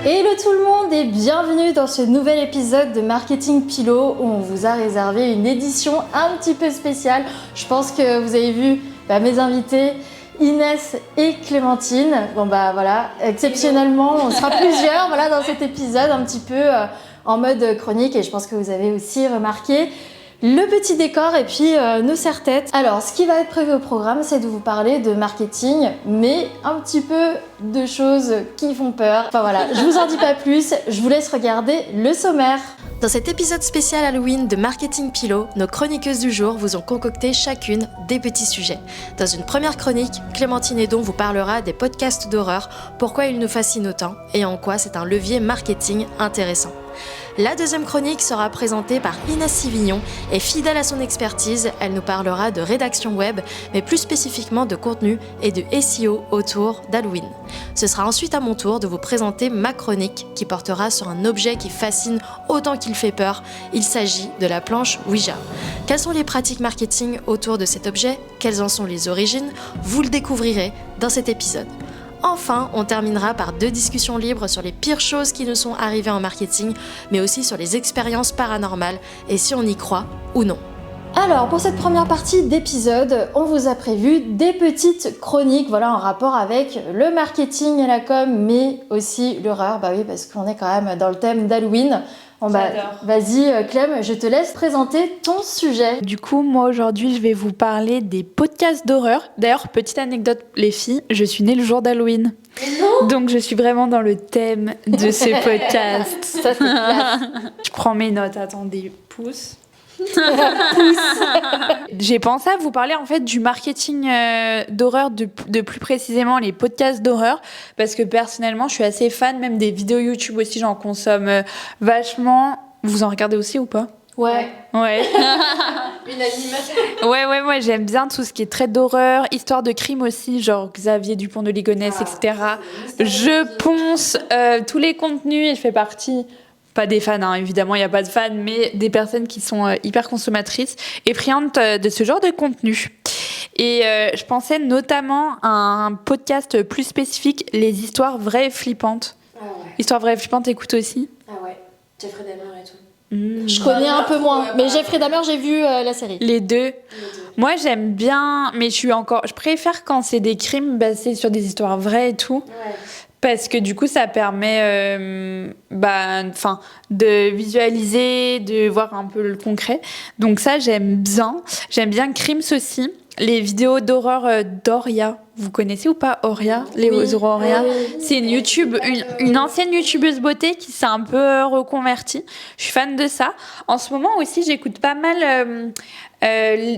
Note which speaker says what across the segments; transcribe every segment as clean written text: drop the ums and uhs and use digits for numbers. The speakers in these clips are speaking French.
Speaker 1: Hello tout le monde et bienvenue dans ce nouvel épisode de Marketing Pilot où on vous a réservé une édition un petit peu spéciale. Je pense que vous avez vu mes invités Inès et Clémentine. Bon voilà, exceptionnellement on sera plusieurs dans cet épisode un petit peu en mode chronique et je pense que vous avez aussi remarqué le petit décor et puis nos serre-têtes. Alors, ce qui va être prévu au programme, c'est de vous parler de marketing, mais un petit peu de choses qui font peur. Enfin voilà, je vous en dis pas plus, je vous laisse regarder le sommaire. Dans cet épisode spécial Halloween de Marketing Pilot, nos chroniqueuses du jour vous ont concocté chacune des petits sujets. Dans une première chronique, Clémentine Edon vous parlera des podcasts d'horreur, pourquoi ils nous fascinent autant et en quoi c'est un levier marketing intéressant. La deuxième chronique sera présentée par Inès Sivignon et fidèle à son expertise, elle nous parlera de rédaction web, mais plus spécifiquement de contenu et de SEO autour d'Halloween. Ce sera ensuite à mon tour de vous présenter ma chronique qui portera sur un objet qui fascine autant qu'il fait peur. Il s'agit de la planche Ouija. Quelles sont les pratiques marketing autour de cet objet? Quelles en sont les origines? Vous le découvrirez dans cet épisode. Enfin, on terminera par 2 discussions libres sur les pires choses qui nous sont arrivées en marketing, mais aussi sur les expériences paranormales et si on y croit ou non. Alors, pour cette première partie d'épisode, on vous a prévu des petites chroniques, en rapport avec le marketing et la com, mais aussi l'horreur. Oui, parce qu'on est quand même dans le thème d'Halloween. Vas-y Clem, je te laisse présenter ton sujet.
Speaker 2: Du coup, moi aujourd'hui, je vais vous parler des podcasts d'horreur. D'ailleurs, petite anecdote les filles, je suis née le jour d'Halloween. Donc je suis vraiment dans le thème de ce podcast.
Speaker 1: Ça c'est classe.
Speaker 2: Je prends mes notes, attendez, pouce. J'ai pensé à vous parler en fait du marketing d'horreur, de plus précisément les podcasts d'horreur, parce que personnellement je suis assez fan, même des vidéos YouTube aussi, j'en consomme vachement. Vous en regardez aussi ou pas?
Speaker 1: Ouais.
Speaker 3: Une animation.
Speaker 2: Ouais, j'aime bien tout ce qui est trait d'horreur, histoire de crime aussi, genre Xavier Dupont de Ligonnès, etc. Je ponce tous les contenus et je fais partie... Pas des fans, évidemment, il n'y a pas de fans, mais des personnes qui sont hyper consommatrices et friandes de ce genre de contenu. Et je pensais notamment à un podcast plus spécifique, les histoires vraies et flippantes.
Speaker 3: Ah ouais.
Speaker 2: Histoires vraies et flippantes, écoute aussi.
Speaker 3: Ah ouais, Jeffrey Dahmer et tout.
Speaker 1: Je connais un peu moins, mais Jeffrey Dahmer, j'ai vu la série.
Speaker 2: Les deux. Moi, j'aime bien, mais je préfère quand c'est des crimes basés sur des histoires vraies et tout.
Speaker 3: Ouais.
Speaker 2: Parce que du coup, ça permet de visualiser, de voir un peu le concret. Donc ça, j'aime bien. J'aime bien Crims aussi. Les vidéos d'horreur d'Oria. Vous connaissez ou pas Oria? Oria.
Speaker 1: Oui.
Speaker 2: C'est une ancienne youtubeuse beauté qui s'est un peu reconvertie. Je suis fan de ça. En ce moment aussi, j'écoute pas mal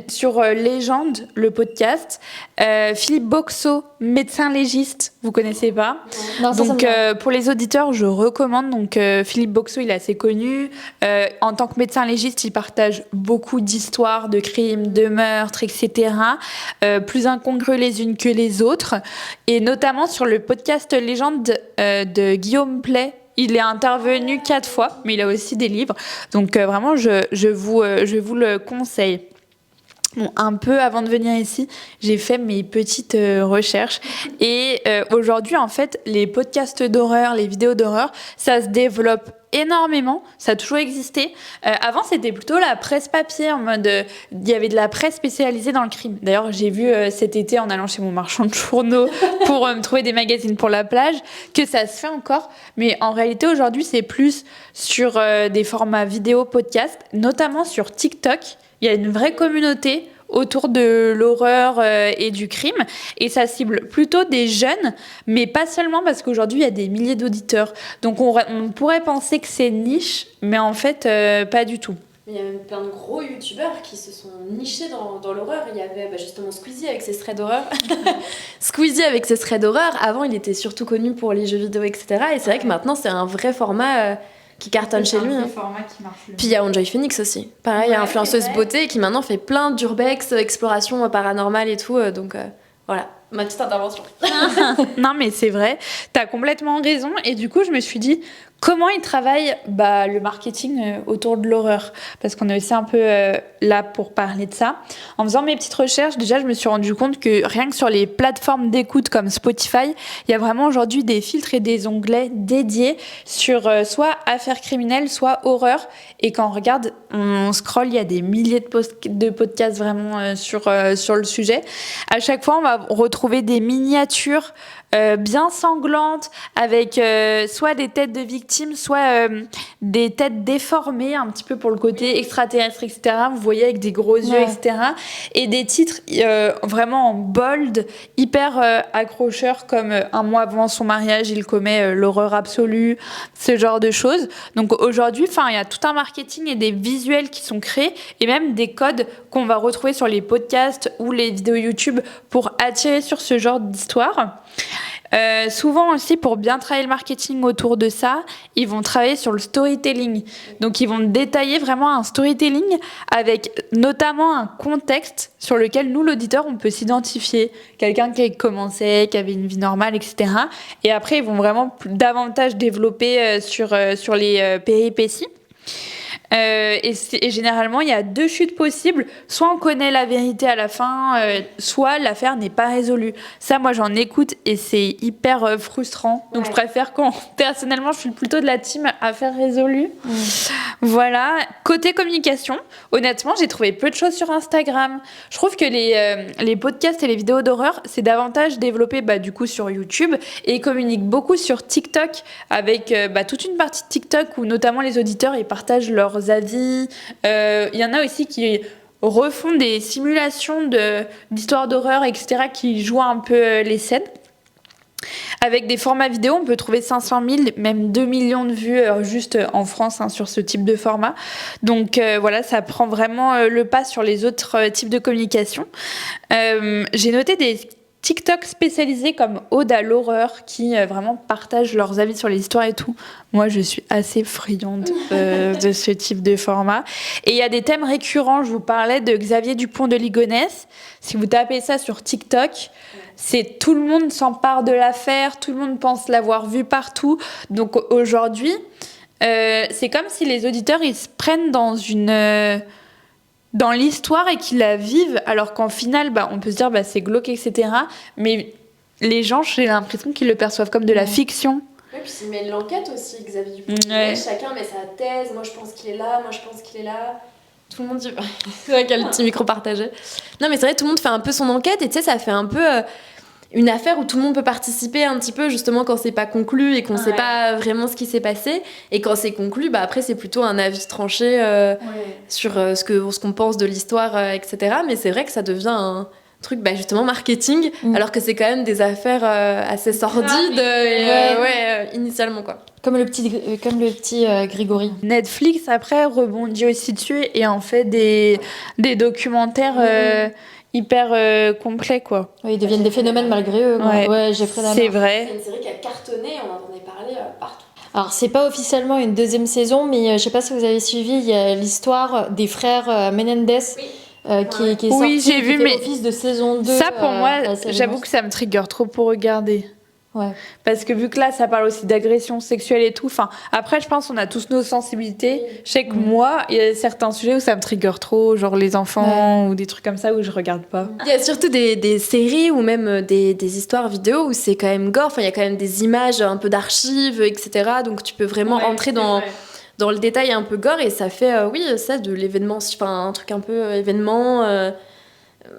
Speaker 2: sur Légende, le podcast. Philippe Boxo, médecin légiste. Vous connaissez pas?
Speaker 1: Non,
Speaker 2: donc pour les auditeurs, je recommande. Donc Philippe Boxo, il est assez connu. En tant que médecin légiste, il partage beaucoup d'histoires, de crimes, de meurtres, etc. Plus incongrues les unes que les autres. Et notamment sur le podcast Légende de Guillaume Play. Il est intervenu 4 fois, mais il a aussi des livres. Donc vraiment, je vous le conseille. Bon, un peu avant de venir ici, j'ai fait mes petites recherches et aujourd'hui, en fait, les podcasts d'horreur, les vidéos d'horreur, ça se développe énormément. Ça a toujours existé. Avant, c'était plutôt la presse papier, en mode, il y avait de la presse spécialisée dans le crime. D'ailleurs, j'ai vu cet été, en allant chez mon marchand de journaux pour me trouver des magazines pour la plage, que ça se fait encore. Mais en réalité, aujourd'hui, c'est plus sur des formats vidéo podcast, notamment sur TikTok. Il y a une vraie communauté autour de l'horreur et du crime, et ça cible plutôt des jeunes, mais pas seulement, parce qu'aujourd'hui il y a des milliers d'auditeurs, donc on pourrait penser que c'est niche, mais en fait pas du tout.
Speaker 3: Il y a même plein de gros youtubeurs qui se sont nichés dans l'horreur. Il y avait justement Squeezie avec ses threads d'horreur. Squeezie avec ses threads d'horreur, avant il était surtout connu pour les jeux vidéo, etc. Et c'est vrai que maintenant c'est un vrai format qui cartonne chez lui.
Speaker 2: C'est un format qui marche.
Speaker 3: Puis il y a Enjoy Phoenix aussi. Pareil, influenceuse beauté qui maintenant fait plein d'urbex, exploration paranormale et tout. Donc voilà, ma petite intervention.
Speaker 2: Non mais c'est vrai, t'as complètement raison. Et du coup je me suis dit, Comment ils travaillent le marketing autour de l'horreur? Parce qu'on est aussi un peu là pour parler de ça. En faisant mes petites recherches, déjà, je me suis rendu compte que rien que sur les plateformes d'écoute comme Spotify, il y a vraiment aujourd'hui des filtres et des onglets dédiés sur soit affaires criminelles, soit horreur. Et quand on regarde, on scrolle, il y a des milliers de podcasts vraiment sur le sujet. À chaque fois, on va retrouver des miniatures bien sanglantes avec soit des têtes de victimes, soit des têtes déformées un petit peu pour le côté extraterrestre, etc. Vous voyez, avec des gros yeux, etc. Et des titres vraiment en bold, hyper accrocheurs, comme un mois avant son mariage, il commet l'horreur absolue, ce genre de choses. Donc aujourd'hui, il y a tout un marketing et des visuels qui sont créés et même des codes qu'on va retrouver sur les podcasts ou les vidéos YouTube pour attirer sur ce genre d'histoire. Souvent aussi, pour bien travailler le marketing autour de ça, ils vont travailler sur le storytelling. Donc ils vont détailler vraiment un storytelling avec notamment un contexte sur lequel nous, l'auditeur, on peut s'identifier. Quelqu'un qui commençait, qui avait une vie normale, etc. Et après, ils vont vraiment davantage développer sur les péripéties. Et généralement, il y a 2 chutes possibles. Soit on connaît la vérité à la fin, soit l'affaire n'est pas résolue. Ça, moi, j'en écoute et c'est hyper frustrant. Donc, je préfère personnellement, je suis plutôt de la team affaire résolue. Voilà. Côté communication, honnêtement, j'ai trouvé peu de choses sur Instagram. Je trouve que les podcasts et les vidéos d'horreur, c'est davantage développé du coup sur YouTube, et ils communiquent beaucoup sur TikTok avec toute une partie de TikTok où notamment les auditeurs ils partagent leurs avis. Il y en a aussi qui refont des simulations d'histoires d'horreur, etc., qui jouent un peu les scènes. Avec des formats vidéo, on peut trouver 500 000, même 2 millions de vues juste en France sur ce type de format. Donc voilà, ça prend vraiment le pas sur les autres types de communication. J'ai noté des TikTok spécialisés comme Ode à l'horreur qui vraiment partagent leurs avis sur les histoires et tout. Moi, je suis assez friande de ce type de format. Et il y a des thèmes récurrents. Je vous parlais de Xavier Dupont de Ligonnès. Si vous tapez ça sur TikTok, c'est tout le monde s'empare de l'affaire, tout le monde pense l'avoir vu partout. Donc aujourd'hui, c'est comme si les auditeurs ils se prennent dans l'histoire et qu'ils la vivent, alors qu'en final, on peut se dire c'est glauque, etc. Mais les gens, j'ai l'impression qu'ils le perçoivent comme de la fiction.
Speaker 3: Oui, puis il met de l'enquête aussi, Xavier Dupont. Chacun met sa thèse. Moi, je pense qu'il est là. Moi, je pense qu'il est là. Tout le monde dit... C'est vrai qu'il y a le petit micro partagé. Non, mais c'est vrai, tout le monde fait un peu son enquête. Et tu sais, ça fait un peu... une affaire où tout le monde peut participer un petit peu, justement, quand c'est pas conclu et qu'on sait pas vraiment ce qui s'est passé. Et quand c'est conclu, après, c'est plutôt un avis tranché sur ce qu'on pense de l'histoire, etc. Mais c'est vrai que ça devient un truc, justement, marketing, alors que c'est quand même des affaires assez sordides, initialement, quoi.
Speaker 1: Comme le petit Grégory.
Speaker 2: Netflix, après, rebondit aussi dessus et en fait des documentaires... hyper complets, quoi.
Speaker 1: Oui, ils deviennent des phénomènes malgré eux. Jeffrey Dahmer.
Speaker 2: C'est vrai.
Speaker 3: C'est une série qui a cartonné, on en entendait parler partout.
Speaker 1: Alors, c'est pas officiellement une 2e saison, mais je sais pas si vous avez suivi, il y a l'histoire des frères Menendez qui est sortie,
Speaker 2: j'ai vu, mais
Speaker 1: office de saison 2.
Speaker 2: Ça, pour moi, j'avoue que ça me trigger trop pour regarder.
Speaker 1: Ouais.
Speaker 2: Parce que vu que là, ça parle aussi d'agression sexuelle et tout. Après, je pense qu'on a tous nos sensibilités. Je sais que moi, il y a certains sujets où ça me trigger trop, genre les enfants ou des trucs comme ça où je regarde pas.
Speaker 3: Il y a surtout des séries ou même des histoires vidéo où c'est quand même gore. Il y a quand même des images, un peu d'archives, etc. Donc tu peux vraiment entrer dans le détail un peu gore et ça fait, ça de l'événement, un truc un peu événement,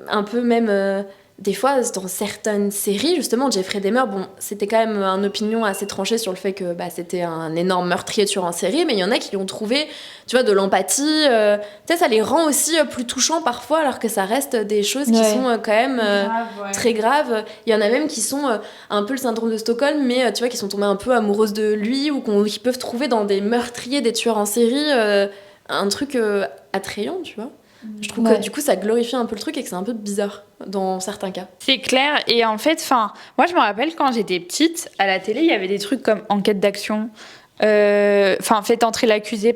Speaker 3: un peu même... des fois, dans certaines séries, justement, Jeffrey Dahmer, c'était quand même une opinion assez tranchée sur le fait que c'était un énorme meurtrier tueur en série, mais il y en a qui lui ont trouvé, tu vois, de l'empathie. Ça les rend aussi plus touchants parfois, alors que ça reste des choses qui sont quand même très graves. Il y en a même qui sont un peu le syndrome de Stockholm, mais tu vois, qui sont tombées un peu amoureuses de lui, ou qui peuvent trouver dans des meurtriers, des tueurs en série, un truc attrayant, tu vois. Je trouve que du coup ça glorifie un peu le truc et que c'est un peu bizarre dans certains cas.
Speaker 2: C'est clair, et en fait, moi je me rappelle quand j'étais petite, à la télé il y avait des trucs comme Enquête d'action, Faites entrer l'accusé,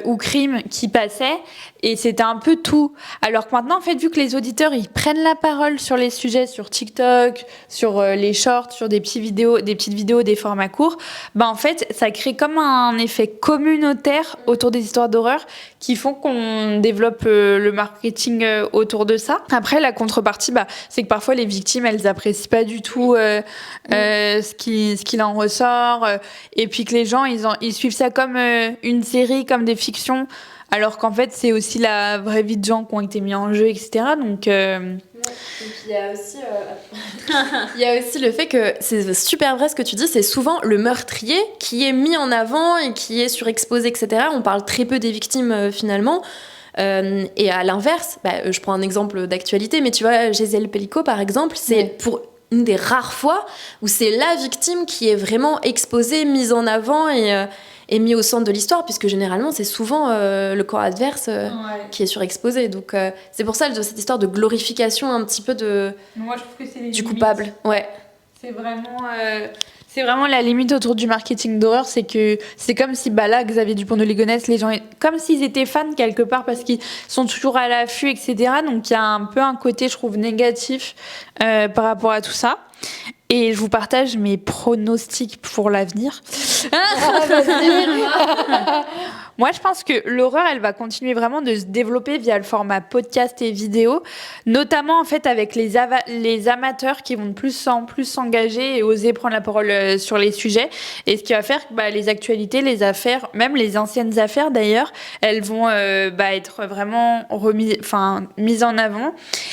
Speaker 2: ou crime qui passait, et c'était un peu tout. Alors que maintenant, en fait, vu que les auditeurs, ils prennent la parole sur les sujets, sur TikTok, sur les shorts, sur des petites vidéos, des formats courts, en fait, ça crée comme un effet communautaire autour des histoires d'horreur qui font qu'on développe le marketing autour de ça. Après, la contrepartie, c'est que parfois les victimes, elles apprécient pas du tout ce qu'il en ressort, et puis que les gens, ils suivent ça comme une série, comme des fictions, alors qu'en fait, c'est aussi la vraie vie de gens qui ont été mis en jeu, etc. Donc,
Speaker 3: Et puis il y a aussi le fait que c'est super vrai ce que tu dis, c'est souvent le meurtrier qui est mis en avant et qui est surexposé, etc. On parle très peu des victimes finalement. Et à l'inverse, je prends un exemple d'actualité, mais tu vois, Gisèle Pelicot par exemple, c'est pour une des rares fois où c'est la victime qui est vraiment exposée, mise en avant et mis au centre de l'histoire, puisque généralement c'est souvent le camp adverse qui est surexposé. Donc c'est pour ça cette histoire de glorification un petit peu
Speaker 2: moi, je trouve que c'est
Speaker 3: du coupable. Ouais.
Speaker 2: C'est vraiment la limite autour du marketing d'horreur, c'est que c'est comme si là, Xavier Dupont de Ligonnès, les gens, comme s'ils étaient fans quelque part parce qu'ils sont toujours à l'affût, etc. Donc il y a un peu un côté, je trouve, négatif par rapport à tout ça. Et je vous partage mes pronostics pour l'avenir. Moi, je pense que l'horreur, elle va continuer vraiment de se développer via le format podcast et vidéo, notamment en fait avec les amateurs qui vont de plus en plus s'engager et oser prendre la parole sur les sujets. Et ce qui va faire que les actualités, les affaires, même les anciennes affaires d'ailleurs, elles vont être vraiment mises en avant.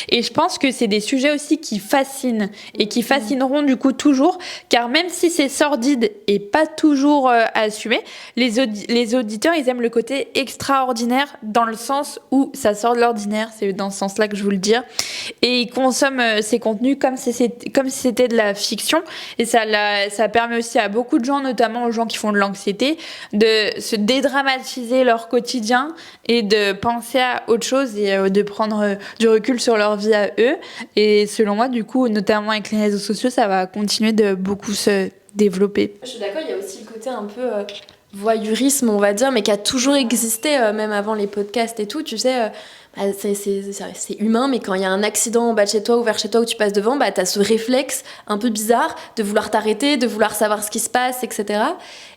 Speaker 2: Et je pense que c'est des sujets aussi qui fascinent et qui fascineront du coup toujours, car même si c'est sordide et pas toujours assumé, les auditeurs, ils aiment le côté extraordinaire dans le sens où ça sort de l'ordinaire, c'est dans ce sens-là que je veux le dire, et ils consomment ces contenus comme si c'était de la fiction, et ça permet aussi à beaucoup de gens, notamment aux gens qui font de l'anxiété, de se dédramatiser leur quotidien et de penser à autre chose et de prendre du recul sur leur vie à eux. Et selon moi, du coup, notamment avec les réseaux sociaux, ça va continuer de beaucoup se développer.
Speaker 3: Je suis d'accord, il y a aussi le côté un peu voyeurisme, on va dire, mais qui a toujours existé, même avant les podcasts et tout, tu sais. C'est humain, mais quand il y a un accident en bas de chez toi ou vers chez toi où tu passes devant, t'as ce réflexe un peu bizarre de vouloir t'arrêter, de vouloir savoir ce qui se passe, etc.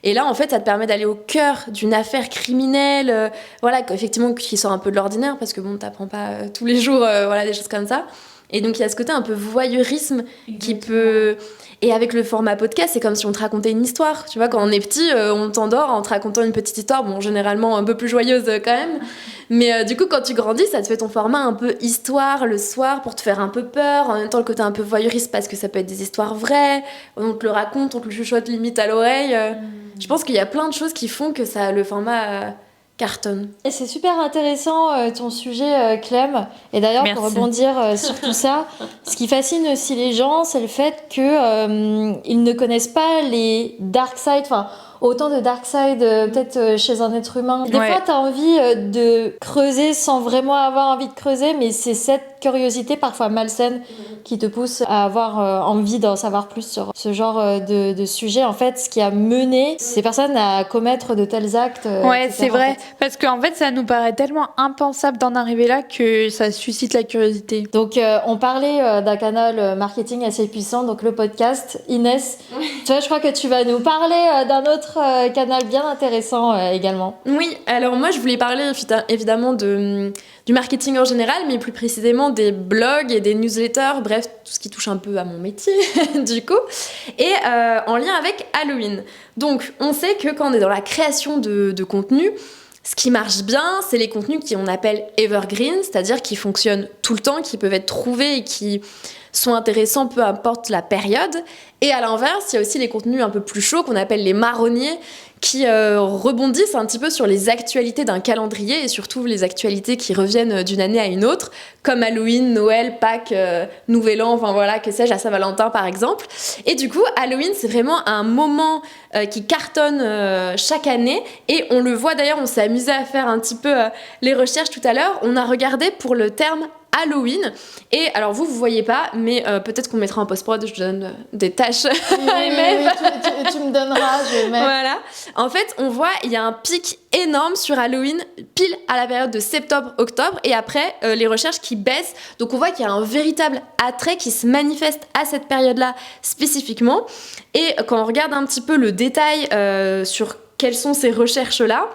Speaker 3: Et là, en fait, ça te permet d'aller au cœur d'une affaire criminelle, effectivement, qui sort un peu de l'ordinaire, parce que t'apprends pas tous les jours, des choses comme ça. Et donc, il y a ce côté un peu voyeurisme qui peut... Et avec le format podcast, c'est comme si on te racontait une histoire. Tu vois, quand on est petit, on t'endort en te racontant une petite histoire, généralement un peu plus joyeuse quand même. Mais du coup, quand tu grandis, ça te fait ton format un peu histoire le soir pour te faire un peu peur. En même temps, le côté un peu voyeuriste parce que ça peut être des histoires vraies. On te le raconte, on te le chuchote limite à l'oreille. Je pense qu'il y a plein de choses qui font que le format... cartonne.
Speaker 1: Et c'est super intéressant ton sujet, Clem. Et d'ailleurs,
Speaker 2: Merci.
Speaker 1: pour rebondir sur tout ça, ce qui fascine aussi les gens, c'est le fait que ils ne connaissent pas les dark side, autant de dark side peut-être chez un être humain. Des fois, t'as envie de creuser sans vraiment avoir envie de creuser, mais c'est cette curiosité parfois malsaine qui te pousse à avoir envie d'en savoir plus sur ce genre de sujet. En fait, ce qui a mené ces personnes à commettre de tels actes.
Speaker 2: Ouais,
Speaker 1: etc.,
Speaker 2: c'est vrai.
Speaker 1: en fait.
Speaker 2: Parce qu'en fait, ça nous paraît tellement impensable d'en arriver là que ça suscite la curiosité.
Speaker 1: Donc, on parlait d'un canal marketing assez puissant, donc le podcast. Inès, tu vois, je crois que tu vas nous parler d'un autre canal bien intéressant également.
Speaker 3: Oui, alors moi, je voulais parler évidemment du marketing en général, mais plus précisément des blogs et des newsletters, bref, tout ce qui touche un peu à mon métier, du coup, et en lien avec Halloween. Donc, on sait que quand on est dans la création de contenu, ce qui marche bien, c'est les contenus qu'on appelle evergreen, c'est-à-dire qui fonctionnent tout le temps, qui peuvent être trouvés et qui sont intéressants peu importe la période. Et à l'inverse, il y a aussi les contenus un peu plus chauds qu'on appelle les marronniers, qui rebondissent un petit peu sur les actualités d'un calendrier et surtout les actualités qui reviennent d'une année à une autre, comme Halloween, Noël, Pâques, Nouvel An, que sais-je, à Saint-Valentin par exemple. Et du coup, Halloween, c'est vraiment un moment qui cartonne chaque année, et on le voit d'ailleurs, on s'est amusé à faire un petit peu les recherches tout à l'heure, on a regardé pour le terme Halloween. Et alors vous voyez pas, mais peut-être qu'on mettra en post-prod, je donne des tâches à Emef.
Speaker 1: Tu me donneras, je vais mettre.
Speaker 3: Voilà. En fait, on voit, il y a un pic énorme sur Halloween, pile à la période de septembre-octobre, et après, les recherches qui baissent. Donc on voit qu'il y a un véritable attrait qui se manifeste à cette période-là spécifiquement. Et quand on regarde un petit peu le détail sur quelles sont ces recherches-là,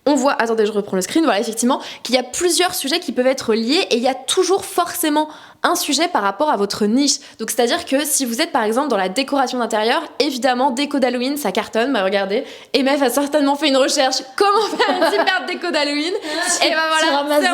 Speaker 3: on voit, attendez, je reprends le screen, voilà, effectivement, qu'il y a plusieurs sujets qui peuvent être liés et il y a toujours forcément un sujet par rapport à votre niche. Donc, c'est-à-dire que si vous êtes par exemple dans la décoration d'intérieur, évidemment, déco d'Halloween, ça cartonne. Bah, regardez, Emef a certainement fait une recherche comment faire une super déco d'Halloween. Et bah voilà,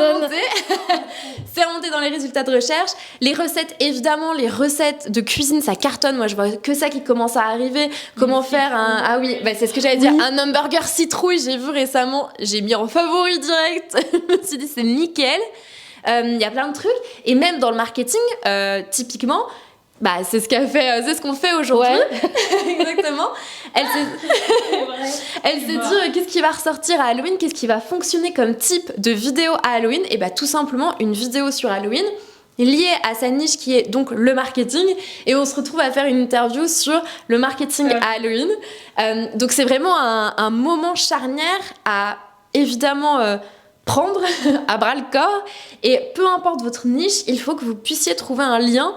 Speaker 3: c'est remonté dans les résultats de recherche. Les recettes, évidemment, les recettes de cuisine, ça cartonne. Moi, je vois que ça qui commence à arriver. Comment faire un... Ah oui, bah, c'est ce que j'allais dire. Un hamburger citrouille, j'ai vu récemment. J'ai mis en favori direct. Je me suis dit, c'est nickel. Il y a plein de trucs. Et même dans le marketing, typiquement, bah, c'est ce qu'on fait aujourd'hui. Ouais. Exactement. Elle s'est dit, qu'est-ce qui va ressortir à Halloween? Qu'est-ce qui va fonctionner comme type de vidéo à Halloween? Et bah, tout simplement, une vidéo sur Halloween liée à sa niche qui est donc le marketing. Et on se retrouve à faire une interview sur le marketing à Halloween. Donc, c'est vraiment un moment charnière à, évidemment... prendre à bras le corps, et peu importe votre niche, il faut que vous puissiez trouver un lien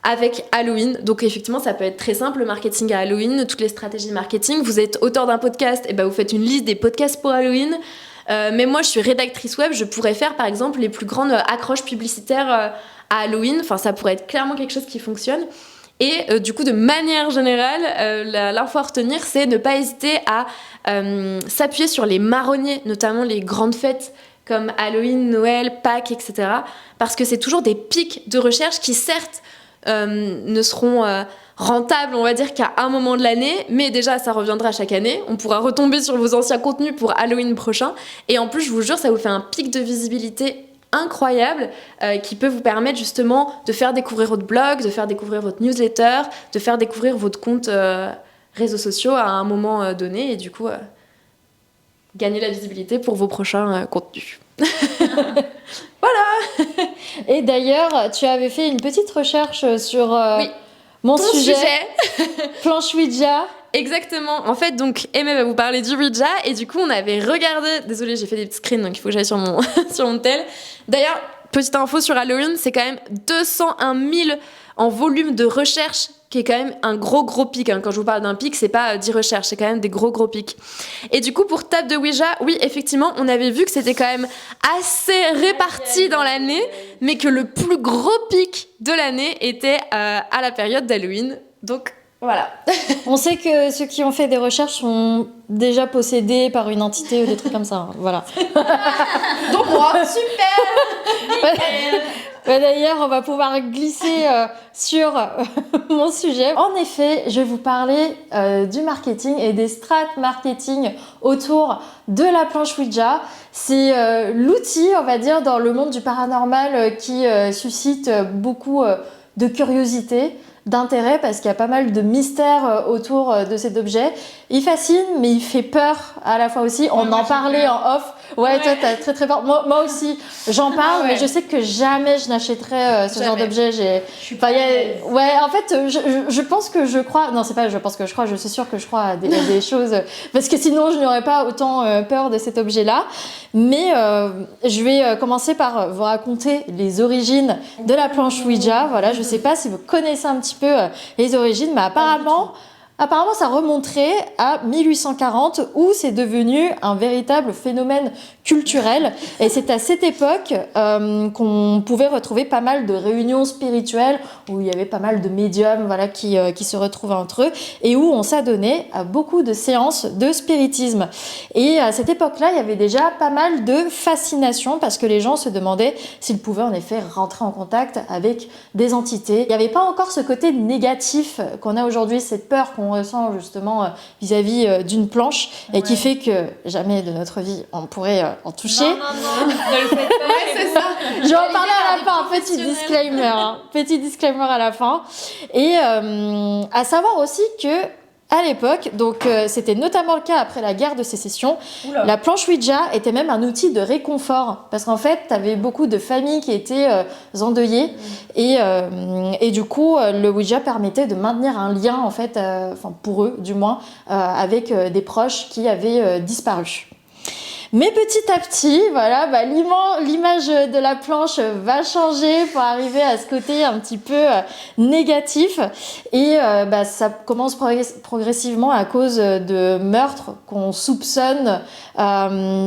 Speaker 3: avec Halloween. Donc effectivement, ça peut être très simple, le marketing à Halloween, toutes les stratégies marketing. Vous êtes auteur d'un podcast, et ben vous faites une liste des podcasts pour Halloween. Mais moi, je suis rédactrice web, je pourrais faire par exemple les plus grandes accroches publicitaires à Halloween. Enfin, ça pourrait être clairement quelque chose qui fonctionne. Et du coup, de manière générale, l'info à retenir, c'est ne pas hésiter à s'appuyer sur les marronniers, notamment les grandes fêtes comme Halloween, Noël, Pâques, etc. Parce que c'est toujours des pics de recherche qui, certes, ne seront rentables, on va dire, qu'à un moment de l'année, mais déjà, ça reviendra chaque année. On pourra retomber sur vos anciens contenus pour Halloween prochain. Et en plus, je vous jure, ça vous fait un pic de visibilité incroyable qui peut vous permettre justement de faire découvrir votre blog, de faire découvrir votre newsletter, de faire découvrir votre compte réseaux sociaux à un moment donné, et du coup... gagner la visibilité pour vos prochains contenus. Voilà.
Speaker 1: Et d'ailleurs, tu avais fait une petite recherche sur mon sujet. Planche Ouija.
Speaker 3: Exactement. En fait, donc, Emma va vous parler du Ouija, et du coup, on avait regardé... Désolée, j'ai fait des petits screens, donc il faut que j'aille sur mon, sur mon tel. D'ailleurs, petite info sur Halloween, c'est quand même 201 000 en volume de recherche, qui est quand même un gros pic. Quand je vous parle d'un pic, c'est pas 10 recherches, c'est quand même des gros pics. Et du coup, pour table de Ouija, oui, effectivement, on avait vu que c'était quand même assez réparti dans l'année, mais que le plus gros pic de l'année était à la période d'Halloween. Donc, voilà.
Speaker 1: On sait que ceux qui ont fait des recherches sont déjà possédés par une entité ou des trucs comme ça. Hein. Voilà.
Speaker 3: Donc moi, super.
Speaker 1: Ouais, d'ailleurs, on va pouvoir glisser sur mon sujet. En effet, je vais vous parler du marketing et des strates marketing autour de la planche Ouija. C'est l'outil, on va dire, dans le monde du paranormal qui suscite beaucoup de curiosité, d'intérêt, parce qu'il y a pas mal de mystères autour de cet objet. Il fascine, mais il fait peur à la fois aussi. On en parlait en off. Ouais, toi, t'as très peur. Moi aussi, j'en parle, mais je sais que jamais je n'achèterais ce genre d'objet. Ouais, en fait, je pense que je crois... Non, c'est pas je pense que je crois, je suis sûre que je crois à des choses, parce que sinon, je n'aurais pas autant peur de cet objet-là. Mais je vais commencer par vous raconter les origines de la planche Ouija. Voilà, je sais pas si vous connaissez un petit peu les origines, mais apparemment, ça remonterait à 1840, où c'est devenu un véritable phénomène culturel. Et c'est à cette époque qu'on pouvait retrouver pas mal de réunions spirituelles, où il y avait pas mal de médiums, voilà, qui se retrouvaient entre eux, et où on s'adonnait à beaucoup de séances de spiritisme. Et à cette époque-là, il y avait déjà pas mal de fascination, parce que les gens se demandaient s'ils pouvaient en effet rentrer en contact avec des entités. Il n'y avait pas encore ce côté négatif qu'on a aujourd'hui, cette peur qu'on ressent justement vis-à-vis d'une planche, et qui fait que jamais de notre vie on pourrait en toucher.
Speaker 2: Non, ne le faites pas.
Speaker 3: C'est ça.
Speaker 1: Je vais en parler à la fin, petit disclaimer à la fin. Et à savoir aussi que À l'époque, donc c'était notamment le cas après la guerre de sécession, la planche Ouija était même un outil de réconfort parce qu'en fait, tu avais beaucoup de familles qui étaient endeuillées et du coup, le Ouija permettait de maintenir un lien en fait, pour eux du moins, avec des proches qui avaient disparu. Mais petit à petit, voilà, l'image de la planche va changer pour arriver à ce côté un petit peu négatif. Et ça commence progressivement à cause de meurtres qu'on soupçonne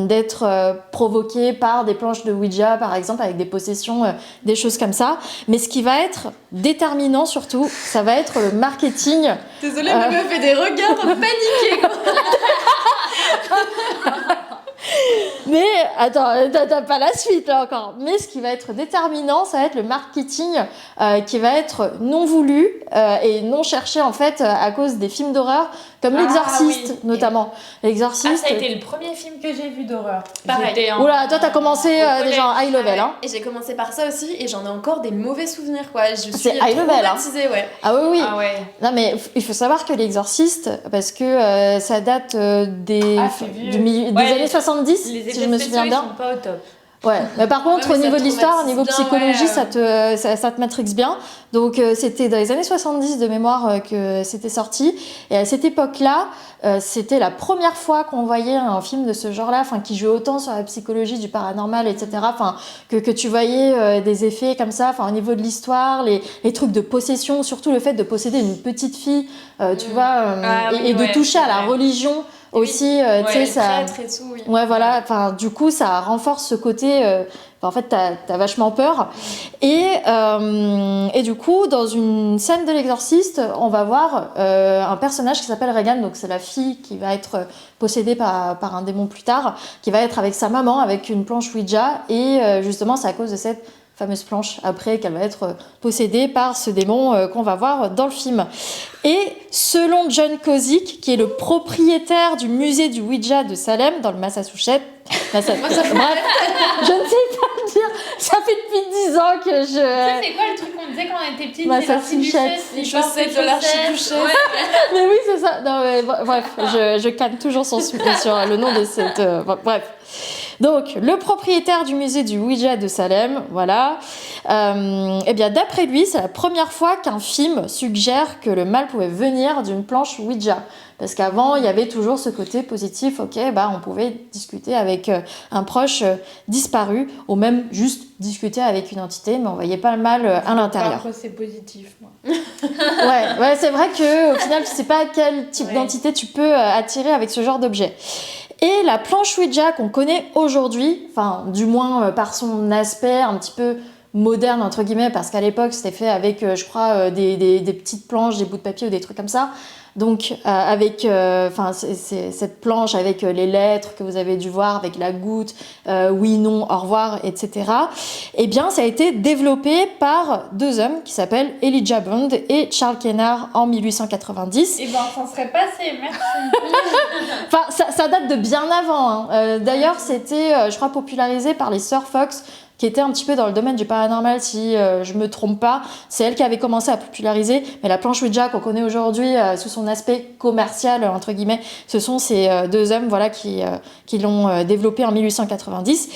Speaker 1: d'être provoqués par des planches de Ouija, par exemple, avec des possessions, des choses comme ça. Mais ce qui va être déterminant surtout, ça va être le marketing.
Speaker 3: Désolée, mais me fait des regards paniqués.
Speaker 1: Mais attends, t'as pas la suite là encore. Mais ce qui va être déterminant, ça va être le marketing qui va être non voulu et non cherché en fait à cause des films d'horreur comme L'Exorciste notamment. L'Exorciste.
Speaker 2: Ça a été le premier film que j'ai vu d'horreur.
Speaker 3: Pareil.
Speaker 1: Oula, toi t'as commencé déjà en high level, hein.
Speaker 3: Et j'ai commencé par ça aussi et j'en ai encore des mauvais souvenirs quoi. Je suis
Speaker 1: c'est high level,
Speaker 3: traumatisée, ouais.
Speaker 1: Ah oui.
Speaker 2: Ah ouais.
Speaker 1: Non mais il faut savoir que L'Exorciste, parce que ça date des années 70, si je me souviens bien.
Speaker 2: Ils sont pas au top.
Speaker 1: Ouais, mais par contre,
Speaker 3: mais
Speaker 1: au niveau
Speaker 3: ça
Speaker 1: de l'histoire, au niveau
Speaker 3: traumatise bien,
Speaker 1: psychologie,
Speaker 3: ouais.
Speaker 1: ça te matrix bien. Donc, c'était dans les années 70 de mémoire que c'était sorti. Et à cette époque-là, c'était la première fois qu'on voyait un film de ce genre-là, qui jouait autant sur la psychologie du paranormal, etc. Que tu voyais des effets comme ça, au niveau de l'histoire, les trucs de possession, surtout le fait de posséder une petite fille, tu vois, et de toucher à la religion. Aussi, tu sais, ça.
Speaker 3: Prêtre et tout, oui.
Speaker 1: Ouais, voilà. Du coup, ça renforce ce côté. En fait, t'as vachement peur. Et du coup, dans une scène de l'Exorciste, on va voir un personnage qui s'appelle Regan. Donc, c'est la fille qui va être possédée par un démon plus tard, qui va être avec sa maman, avec une planche Ouija. Et justement, c'est à cause de cette fameuse planche après qu'elle va être possédée par ce démon qu'on va voir dans le film. Et selon John Kozik, qui est le propriétaire du musée du Ouija de Salem dans le Massachusetts, bref, je ne sais pas le dire, ça fait depuis 10 ans que je...
Speaker 2: Ça, c'est quoi le truc qu'on disait quand on était petites?
Speaker 1: Massachusetts.
Speaker 3: Les chaussettes de l'archiduchesse.
Speaker 1: Mais oui, c'est ça. Non, mais, bref, je canne toujours sur le nom de cette... bref. Donc, le propriétaire du musée du Ouija de Salem, voilà, eh bien, d'après lui, c'est la première fois qu'un film suggère que le mal pouvait venir d'une planche Ouija. Parce qu'avant, il y avait toujours ce côté positif, on pouvait discuter avec un proche disparu, ou même juste discuter avec une entité, mais on voyait pas le mal à l'intérieur.
Speaker 2: C'est positif, moi.
Speaker 1: Ouais, c'est vrai qu'au final, tu sais pas quel type d'entité tu peux attirer avec ce genre d'objet. Et la planche Ouija qu'on connaît aujourd'hui, du moins par son aspect un petit peu moderne entre guillemets, parce qu'à l'époque c'était fait avec, je crois, des petites planches, des bouts de papier ou des trucs comme ça. Donc avec cette planche avec les lettres que vous avez dû voir, avec la goutte, oui, non, au revoir, etc. Eh bien, ça a été développé par deux hommes qui s'appellent Elijah Bond et Charles Kennard en 1890.
Speaker 2: Eh ben, ça serait passé, merci.
Speaker 1: Ça date de bien avant. Hein. D'ailleurs, c'était, je crois, popularisé par les sœurs Fox, qui était un petit peu dans le domaine du paranormal, si je me trompe pas. C'est elle qui avait commencé à populariser, mais la planche Ouija qu'on connaît aujourd'hui sous son aspect commercial, entre guillemets, ce sont ces deux hommes qui l'ont développé en 1890.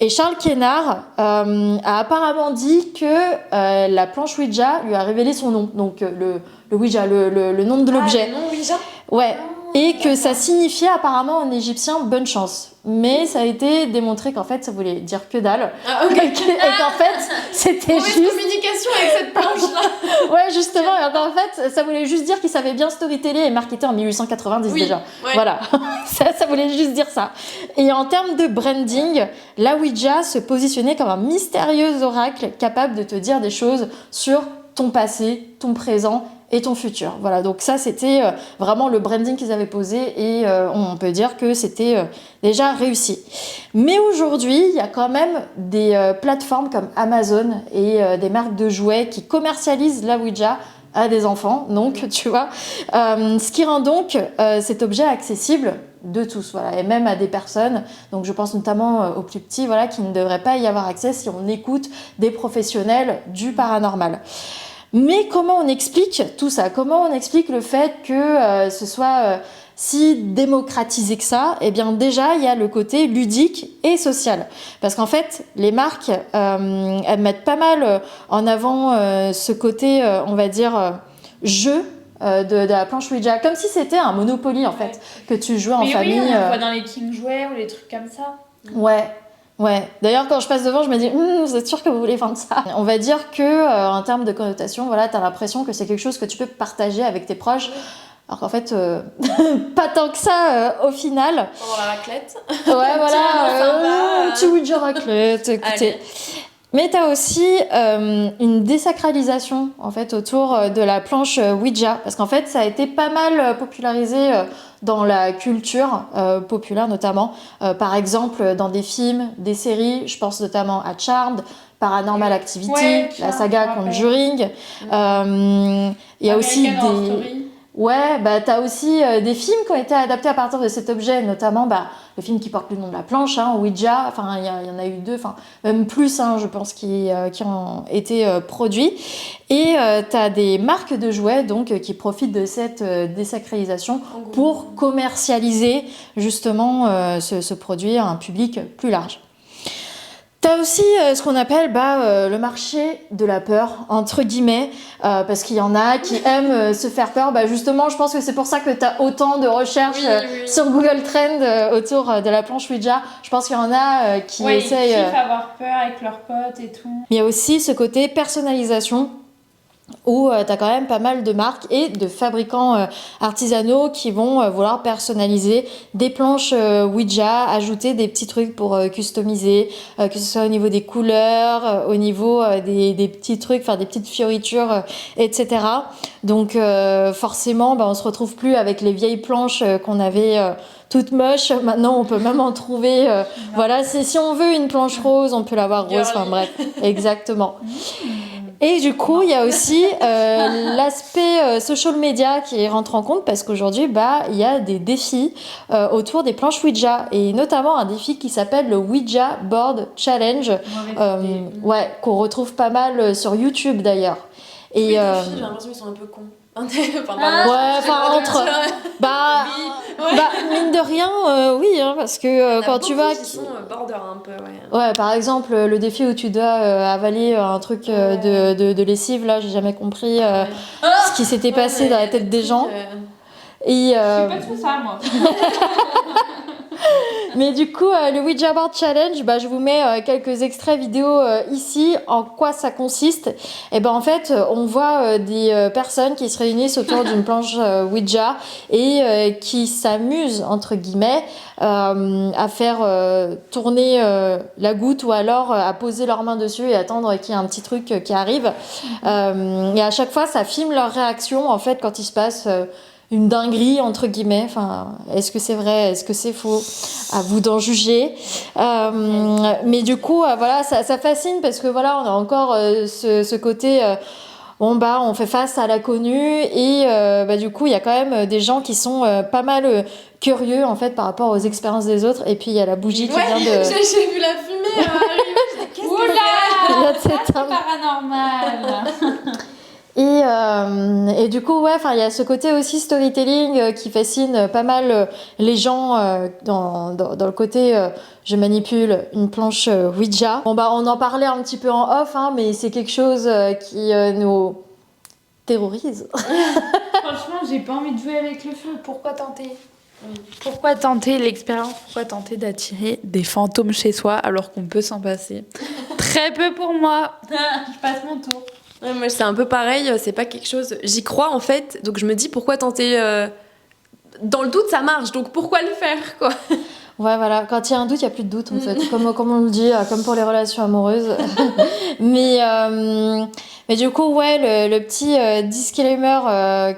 Speaker 1: Et Charles Kennard a apparemment dit que la planche Ouija lui a révélé son nom, donc le Ouija, le nom de l'objet.
Speaker 3: Le nom Ouija ?
Speaker 1: Ouais. Et que ça signifiait apparemment en égyptien bonne chance. Mais ça a été démontré qu'en fait ça voulait dire que dalle.
Speaker 3: Ah, ok.
Speaker 1: Et qu'en fait c'était
Speaker 3: mauvaise
Speaker 1: juste.
Speaker 3: communication avec cette planche-là.
Speaker 1: Ouais, justement. Et en fait ça voulait juste dire qu'il savait bien storyteller et marketer en 1890 déjà.
Speaker 3: Ouais.
Speaker 1: Voilà. ça voulait juste dire ça. Et en termes de branding, la Ouija se positionnait comme un mystérieux oracle capable de te dire des choses sur ton passé, ton présent et ton futur. Voilà, donc ça c'était vraiment le branding qu'ils avaient posé et on peut dire que c'était déjà réussi. Mais aujourd'hui, il y a quand même des plateformes comme Amazon et des marques de jouets qui commercialisent la Ouija à des enfants, donc tu vois, ce qui rend donc cet objet accessible de tous, voilà, et même à des personnes, donc je pense notamment aux plus petits, voilà, qui ne devraient pas y avoir accès si on écoute des professionnels du paranormal. Mais comment on explique tout ça? Comment on explique le fait que ce soit si démocratisé que ça? Eh bien déjà, il y a le côté ludique et social. Parce qu'en fait, les marques, elles mettent pas mal en avant ce côté, on va dire, jeu de la planche Ouija. Comme si c'était un Monopoly, en fait, que tu jouais en famille.
Speaker 2: Oui, on le voit dans les King Jouets ou les trucs comme ça.
Speaker 1: Ouais. D'ailleurs, quand je passe devant, je me dis, vous êtes sûr que vous voulez vendre ça? On va dire que, en termes de connotation, voilà, t'as l'impression que c'est quelque chose que tu peux partager avec tes proches. Alors qu'en fait, pas tant que ça au final.
Speaker 3: Pendant la raclette.
Speaker 1: Ouais, voilà. Petit Ouija raclette, écoutez.
Speaker 3: Allez.
Speaker 1: Mais t'as aussi une désacralisation en fait autour de la planche Ouija, parce qu'en fait ça a été pas mal popularisé dans la culture populaire notamment, par exemple dans des films, des séries, je pense notamment à Charmed, Paranormal Activity, la saga Conjuring. Il y a aussi des... Ouais, bah t'as aussi des films qui ont été adaptés à partir de cet objet, notamment le film qui porte le nom de la planche, Ouija, enfin il y en a eu 2, enfin même plus, je pense, qui ont été produits. Et t'as des marques de jouets donc qui profitent de cette désacralisation pour commercialiser justement ce produit à un public plus large. T'as aussi ce qu'on appelle le marché de la peur, entre guillemets, parce qu'il y en a qui aiment se faire peur. Justement, je pense que c'est pour ça que t'as autant de recherches sur Google Trends autour de la planche Ouija. Je pense qu'il y en a qui essayent...
Speaker 2: Ils kiffent avoir peur avec leurs potes et tout.
Speaker 1: Il y a aussi ce côté personnalisation, où tu as quand même pas mal de marques et de fabricants artisanaux qui vont vouloir personnaliser des planches Ouija, ajouter des petits trucs pour customiser, que ce soit au niveau des couleurs, au niveau des petits trucs, des petites fioritures, etc. Donc forcément, on se retrouve plus avec les vieilles planches qu'on avait toutes moches. Maintenant, on peut même en trouver. Voilà, si on veut une planche rose, on peut l'avoir rose. Enfin bref, exactement. Et du coup, il y a aussi l'aspect social media qui rentre en compte, parce qu'aujourd'hui, il y a des défis autour des planches Ouija, et notamment un défi qui s'appelle le Ouija Board Challenge, qu'on retrouve pas mal sur YouTube d'ailleurs. Et
Speaker 3: les défis, j'ai l'impression qu'ils sont un peu cons.
Speaker 1: mine de rien, parce que quand tu vas...
Speaker 3: Qui sont border un peu,
Speaker 1: Ouais, par exemple, le défi où tu dois avaler un truc de lessive, là, j'ai jamais compris ce qui s'était passé dans la tête des gens. Et,
Speaker 2: je sais pas tout ça, moi.
Speaker 1: Mais du coup, le Ouija Board Challenge, je vous mets quelques extraits vidéo ici. En quoi ça consiste? Et en fait, on voit des personnes qui se réunissent autour d'une planche Ouija et qui s'amusent, entre guillemets, à faire tourner la goutte, ou alors à poser leurs mains dessus et attendre qu'il y ait un petit truc qui arrive. Et à chaque fois, ça filme leur réaction, en fait, quand il se passe... une dinguerie, entre guillemets. Est-ce que c'est vrai, est-ce que c'est faux? À vous d'en juger. Mais du coup, ça fascine, parce que on a encore ce côté... on fait face à l'inconnu, et du coup, il y a quand même des gens qui sont pas mal curieux, en fait, par rapport aux expériences des autres. Et puis, il y a la bougie qui vient de...
Speaker 3: J'ai vu la fumée arriver, je dis, qu'est-ce que
Speaker 2: c'est paranormal.
Speaker 1: Et du coup, il y a ce côté aussi storytelling qui fascine pas mal les gens dans le côté je manipule une planche Ouija. On en parlait un petit peu en off, mais c'est quelque chose qui nous terrorise.
Speaker 2: Franchement, j'ai pas envie de jouer avec le feu. Pourquoi tenter? Pourquoi tenter l'expérience? Pourquoi tenter d'attirer des fantômes chez soi alors qu'on peut s'en passer? Très peu pour moi. Je passe mon tour.
Speaker 3: Ouais, moi, c'est un peu pareil, c'est pas quelque chose... J'y crois, en fait, donc je me dis, pourquoi tenter... Dans le doute, ça marche, donc pourquoi le faire, quoi?
Speaker 1: Ouais, voilà, quand il y a un doute, il n'y a plus de doute, en fait, comme on le dit, comme pour les relations amoureuses. mais du coup, le petit disclaimer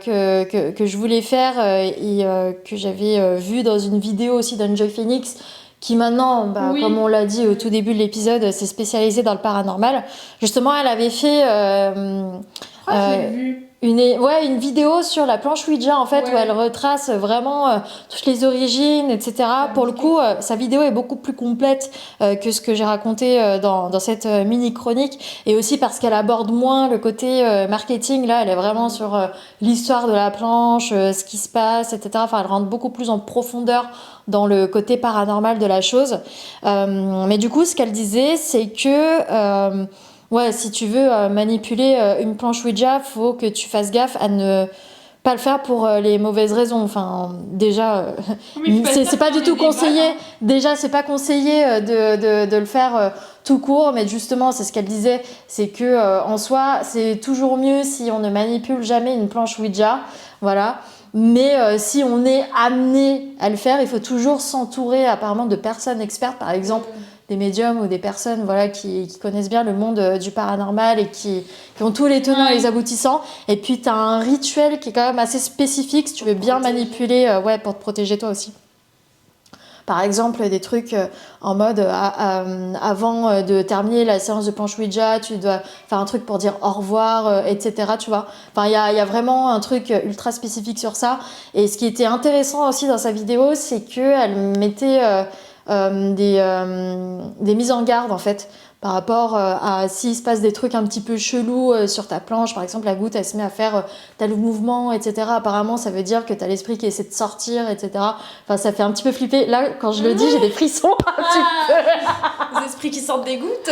Speaker 1: que je voulais faire et que j'avais vu dans une vidéo aussi d'Enjoy Phoenix, qui maintenant, comme on l'a dit au tout début de l'épisode, s'est spécialisée dans le paranormal. Justement, elle avait fait...
Speaker 2: je l'ai vu.
Speaker 1: une vidéo sur la planche Ouija en fait, où elle retrace vraiment toutes les origines, etc. Pour le coup, sa vidéo est beaucoup plus complète que ce que j'ai raconté dans cette mini chronique, et aussi parce qu'elle aborde moins le côté marketing. Là, elle est vraiment sur l'histoire de la planche, ce qui se passe, etc. Enfin, elle rentre beaucoup plus en profondeur dans le côté paranormal de la chose. Mais du coup, ce qu'elle disait, c'est que si tu veux manipuler une planche Ouija, faut que tu fasses gaffe à ne pas le faire pour les mauvaises raisons. Enfin, déjà, c'est pas du tout conseillé. Déjà, c'est pas conseillé de le faire tout court, mais justement, c'est ce qu'elle disait, c'est que en soi, c'est toujours mieux si on ne manipule jamais une planche Ouija. Voilà. Mais si on est amené à le faire, il faut toujours s'entourer apparemment de personnes expertes, par exemple des médiums ou des personnes qui connaissent bien le monde du paranormal et qui ont tous les tenants et les aboutissants. Et puis tu as un rituel qui est quand même assez spécifique si tu veux bien manipuler pour te protéger toi aussi. Par exemple, des trucs en mode avant de terminer la séance de planche Ouija, tu dois faire un truc pour dire au revoir, etc. Tu vois. Enfin, il y a vraiment un truc ultra spécifique sur ça. Et ce qui était intéressant aussi dans sa vidéo, c'est qu'elle mettait des mises en garde en fait, par rapport à s'il se passe des trucs un petit peu chelous sur ta planche. Par exemple, la goutte elle se met à faire tel mouvement, etc. Apparemment ça veut dire que t'as l'esprit qui essaie de sortir, etc. Enfin, ça fait un petit peu flipper. Là, quand je le dis, j'ai des frissons un petit peu.
Speaker 3: Les esprits qui sortent des gouttes.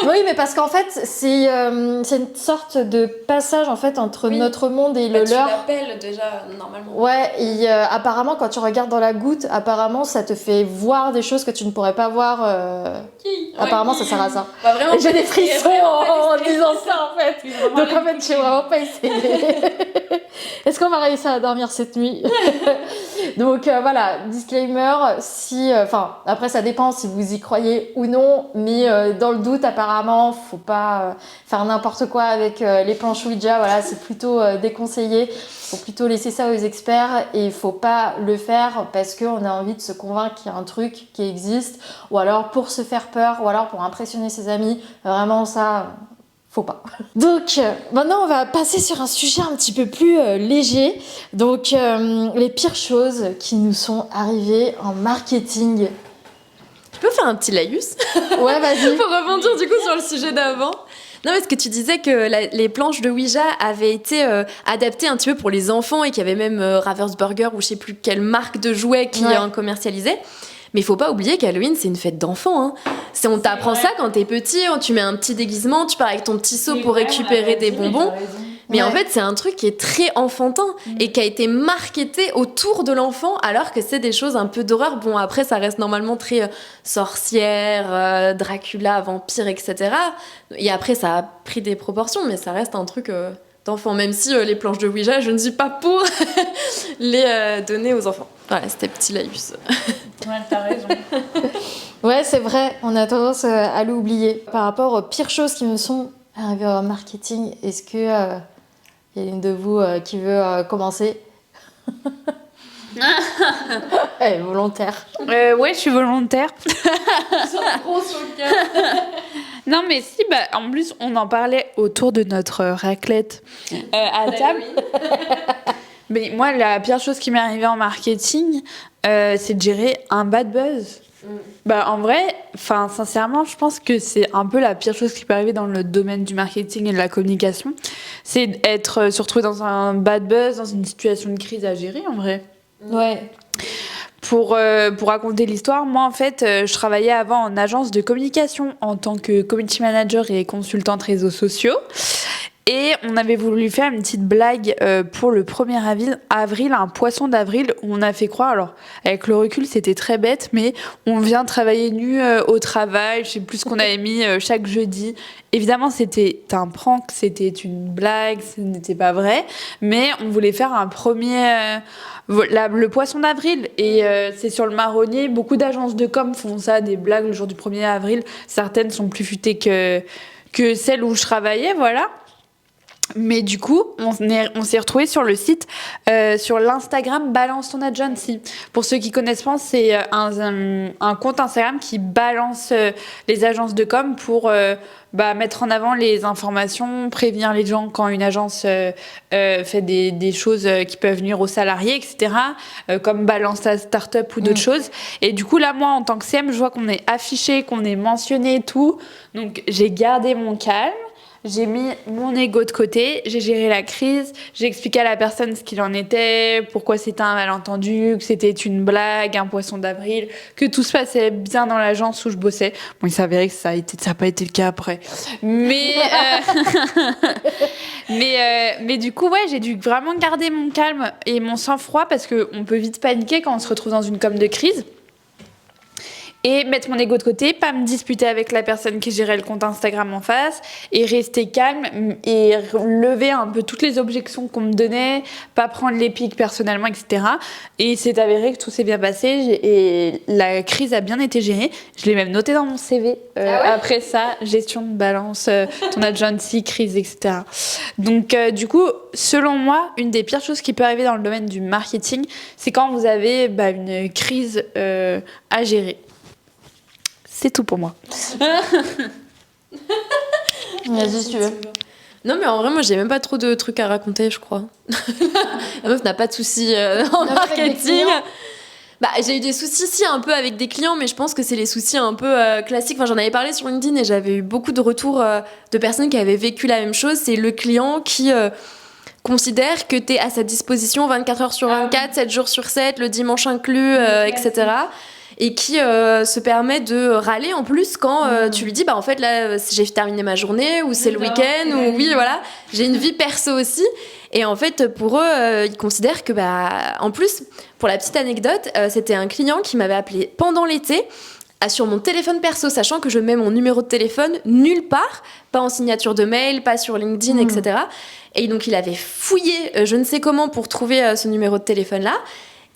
Speaker 1: Oui, mais parce qu'en fait c'est une sorte de passage en fait entre notre monde et le leur.
Speaker 3: Tu l'appelles déjà normalement.
Speaker 1: Ouais, et apparemment quand tu regardes dans la goutte, apparemment ça te fait voir des choses que tu ne pourrais pas voir. Apparemment ça sert à ça.
Speaker 3: Vraiment,
Speaker 1: et j'ai des frissons en disant ça en fait. Donc en fait j'ai vraiment pas essayé. Est-ce qu'on va réussir à dormir cette nuit? Donc voilà, disclaimer, après ça dépend si vous y croyez ou non, mais dans le doute apparemment faut pas faire n'importe quoi avec les planches Ouija. Voilà, c'est plutôt déconseillé. Faut plutôt laisser ça aux experts, et il faut pas le faire parce qu'on a envie de se convaincre qu'il y a un truc qui existe, ou alors pour se faire peur, ou alors pour impressionner ses amis. Vraiment ça, faut pas. Donc maintenant on va passer sur un sujet un petit peu plus léger. Donc les pires choses qui nous sont arrivées en marketing.
Speaker 3: Tu peux faire un petit laïus?
Speaker 1: Ouais, vas-y.
Speaker 3: Pour rebondir du coup sur le sujet d'avant. Non, parce que tu disais que les planches de Ouija avaient été adaptées un petit peu pour les enfants, et qu'il y avait même Ravensburger ou je sais plus quelle marque de jouets qui en commercialisait. Mais il faut pas oublier qu'Halloween, c'est une fête d'enfants. Hein. On t'apprend ça quand t'es petit, tu mets un petit déguisement, tu pars avec ton petit seau pour récupérer des bonbons. Mais en fait, c'est un truc qui est très enfantin et qui a été marketé autour de l'enfant, alors que c'est des choses un peu d'horreur. Bon, après, ça reste normalement très sorcière, Dracula, vampire, etc. Et après, ça a pris des proportions, mais ça reste un truc d'enfant. Même si les planches de Ouija, je ne suis pas pour les donner aux enfants. Voilà, c'était petit laïus.
Speaker 2: Ouais, t'as raison.
Speaker 1: Ouais, c'est vrai, on a tendance à l'oublier. Par rapport aux pires choses qui me sont arrivées en marketing, est-ce que y a une de vous qui veut commencer? Elle est volontaire.
Speaker 2: Ouais, je suis volontaire.
Speaker 3: C'est gros sur le cœur.
Speaker 2: Non, mais si, en plus, on en parlait autour de notre raclette à table. Mais moi, la pire chose qui m'est arrivée en marketing, c'est de gérer un bad buzz. En vrai, sincèrement, je pense que c'est un peu la pire chose qui peut arriver dans le domaine du marketing et de la communication. C'est se retrouver dans un bad buzz, dans une situation de crise à gérer, en vrai.
Speaker 1: Ouais.
Speaker 2: Pour raconter l'histoire, moi, en fait, je travaillais avant en agence de communication en tant que community manager et consultante réseaux sociaux. Et on avait voulu faire une petite blague pour le 1er avril, un poisson d'avril, où on a fait croire, alors avec le recul c'était très bête, mais on vient travailler nu au travail, je sais plus ce qu'on avait mis chaque jeudi. Évidemment c'était un prank, c'était une blague, ce n'était pas vrai, mais on voulait faire un premier... le poisson d'avril, et c'est sur le marronnier, beaucoup d'agences de com font ça, des blagues le jour du 1er avril, certaines sont plus futées que celles où je travaillais, voilà. Mais du coup, on s'est retrouvés sur le site, sur l'Instagram Balance ton agency. Pour ceux qui connaissent pas, c'est un compte Instagram qui balance les agences de com pour mettre en avant les informations, prévenir les gens quand une agence fait des choses qui peuvent nuire aux salariés, etc. Comme balance ta start-up ou d'autres choses. Et du coup, là, moi, en tant que CM, je vois qu'on est affiché, qu'on est mentionné et tout. Donc, j'ai gardé mon calme. J'ai mis mon ego de côté, j'ai géré la crise, j'ai expliqué à la personne ce qu'il en était, pourquoi c'était un malentendu, que c'était une blague, un poisson d'avril, que tout se passait bien dans l'agence où je bossais. Bon, il s'avérait que ça n'a pas été le cas après. Mais du coup, ouais, j'ai dû vraiment garder mon calme et mon sang-froid parce qu'on peut vite paniquer quand on se retrouve dans une com de crise. Et mettre mon ego de côté, pas me disputer avec la personne qui gérait le compte Instagram en face, et rester calme et lever un peu toutes les objections qu'on me donnait, pas prendre les pics personnellement, etc. Et il s'est avéré que tout s'est bien passé et la crise a bien été gérée. Je l'ai même noté dans mon CV. Après ça, gestion de balance, ton agency, crise, etc. Donc du coup, selon moi, une des pires choses qui peut arriver dans le domaine du marketing, c'est quand vous avez une crise à gérer. C'est tout pour moi.
Speaker 1: Vas-y, tu veux.
Speaker 3: Non, mais en vrai, moi, j'ai même pas trop de trucs à raconter, je crois. La meuf n'a pas de soucis en marketing. J'ai eu des soucis, si, un peu avec des clients, mais je pense que c'est les soucis un peu classiques. Enfin, j'en avais parlé sur LinkedIn et j'avais eu beaucoup de retours de personnes qui avaient vécu la même chose. C'est le client qui considère que t'es à sa disposition 24 heures sur 24, 7 jours sur 7, le dimanche inclus, etc. Et qui se permet de râler en plus quand tu lui dis en fait là j'ai terminé ma journée ou c'est le week-end ou oui voilà j'ai une vie perso aussi et en fait pour eux ils considèrent que en plus pour la petite anecdote c'était un client qui m'avait appelé pendant l'été sur mon téléphone perso, sachant que je mets mon numéro de téléphone nulle part, pas en signature de mail, pas sur LinkedIn, etc. Et donc il avait fouillé je ne sais comment pour trouver ce numéro de téléphone là.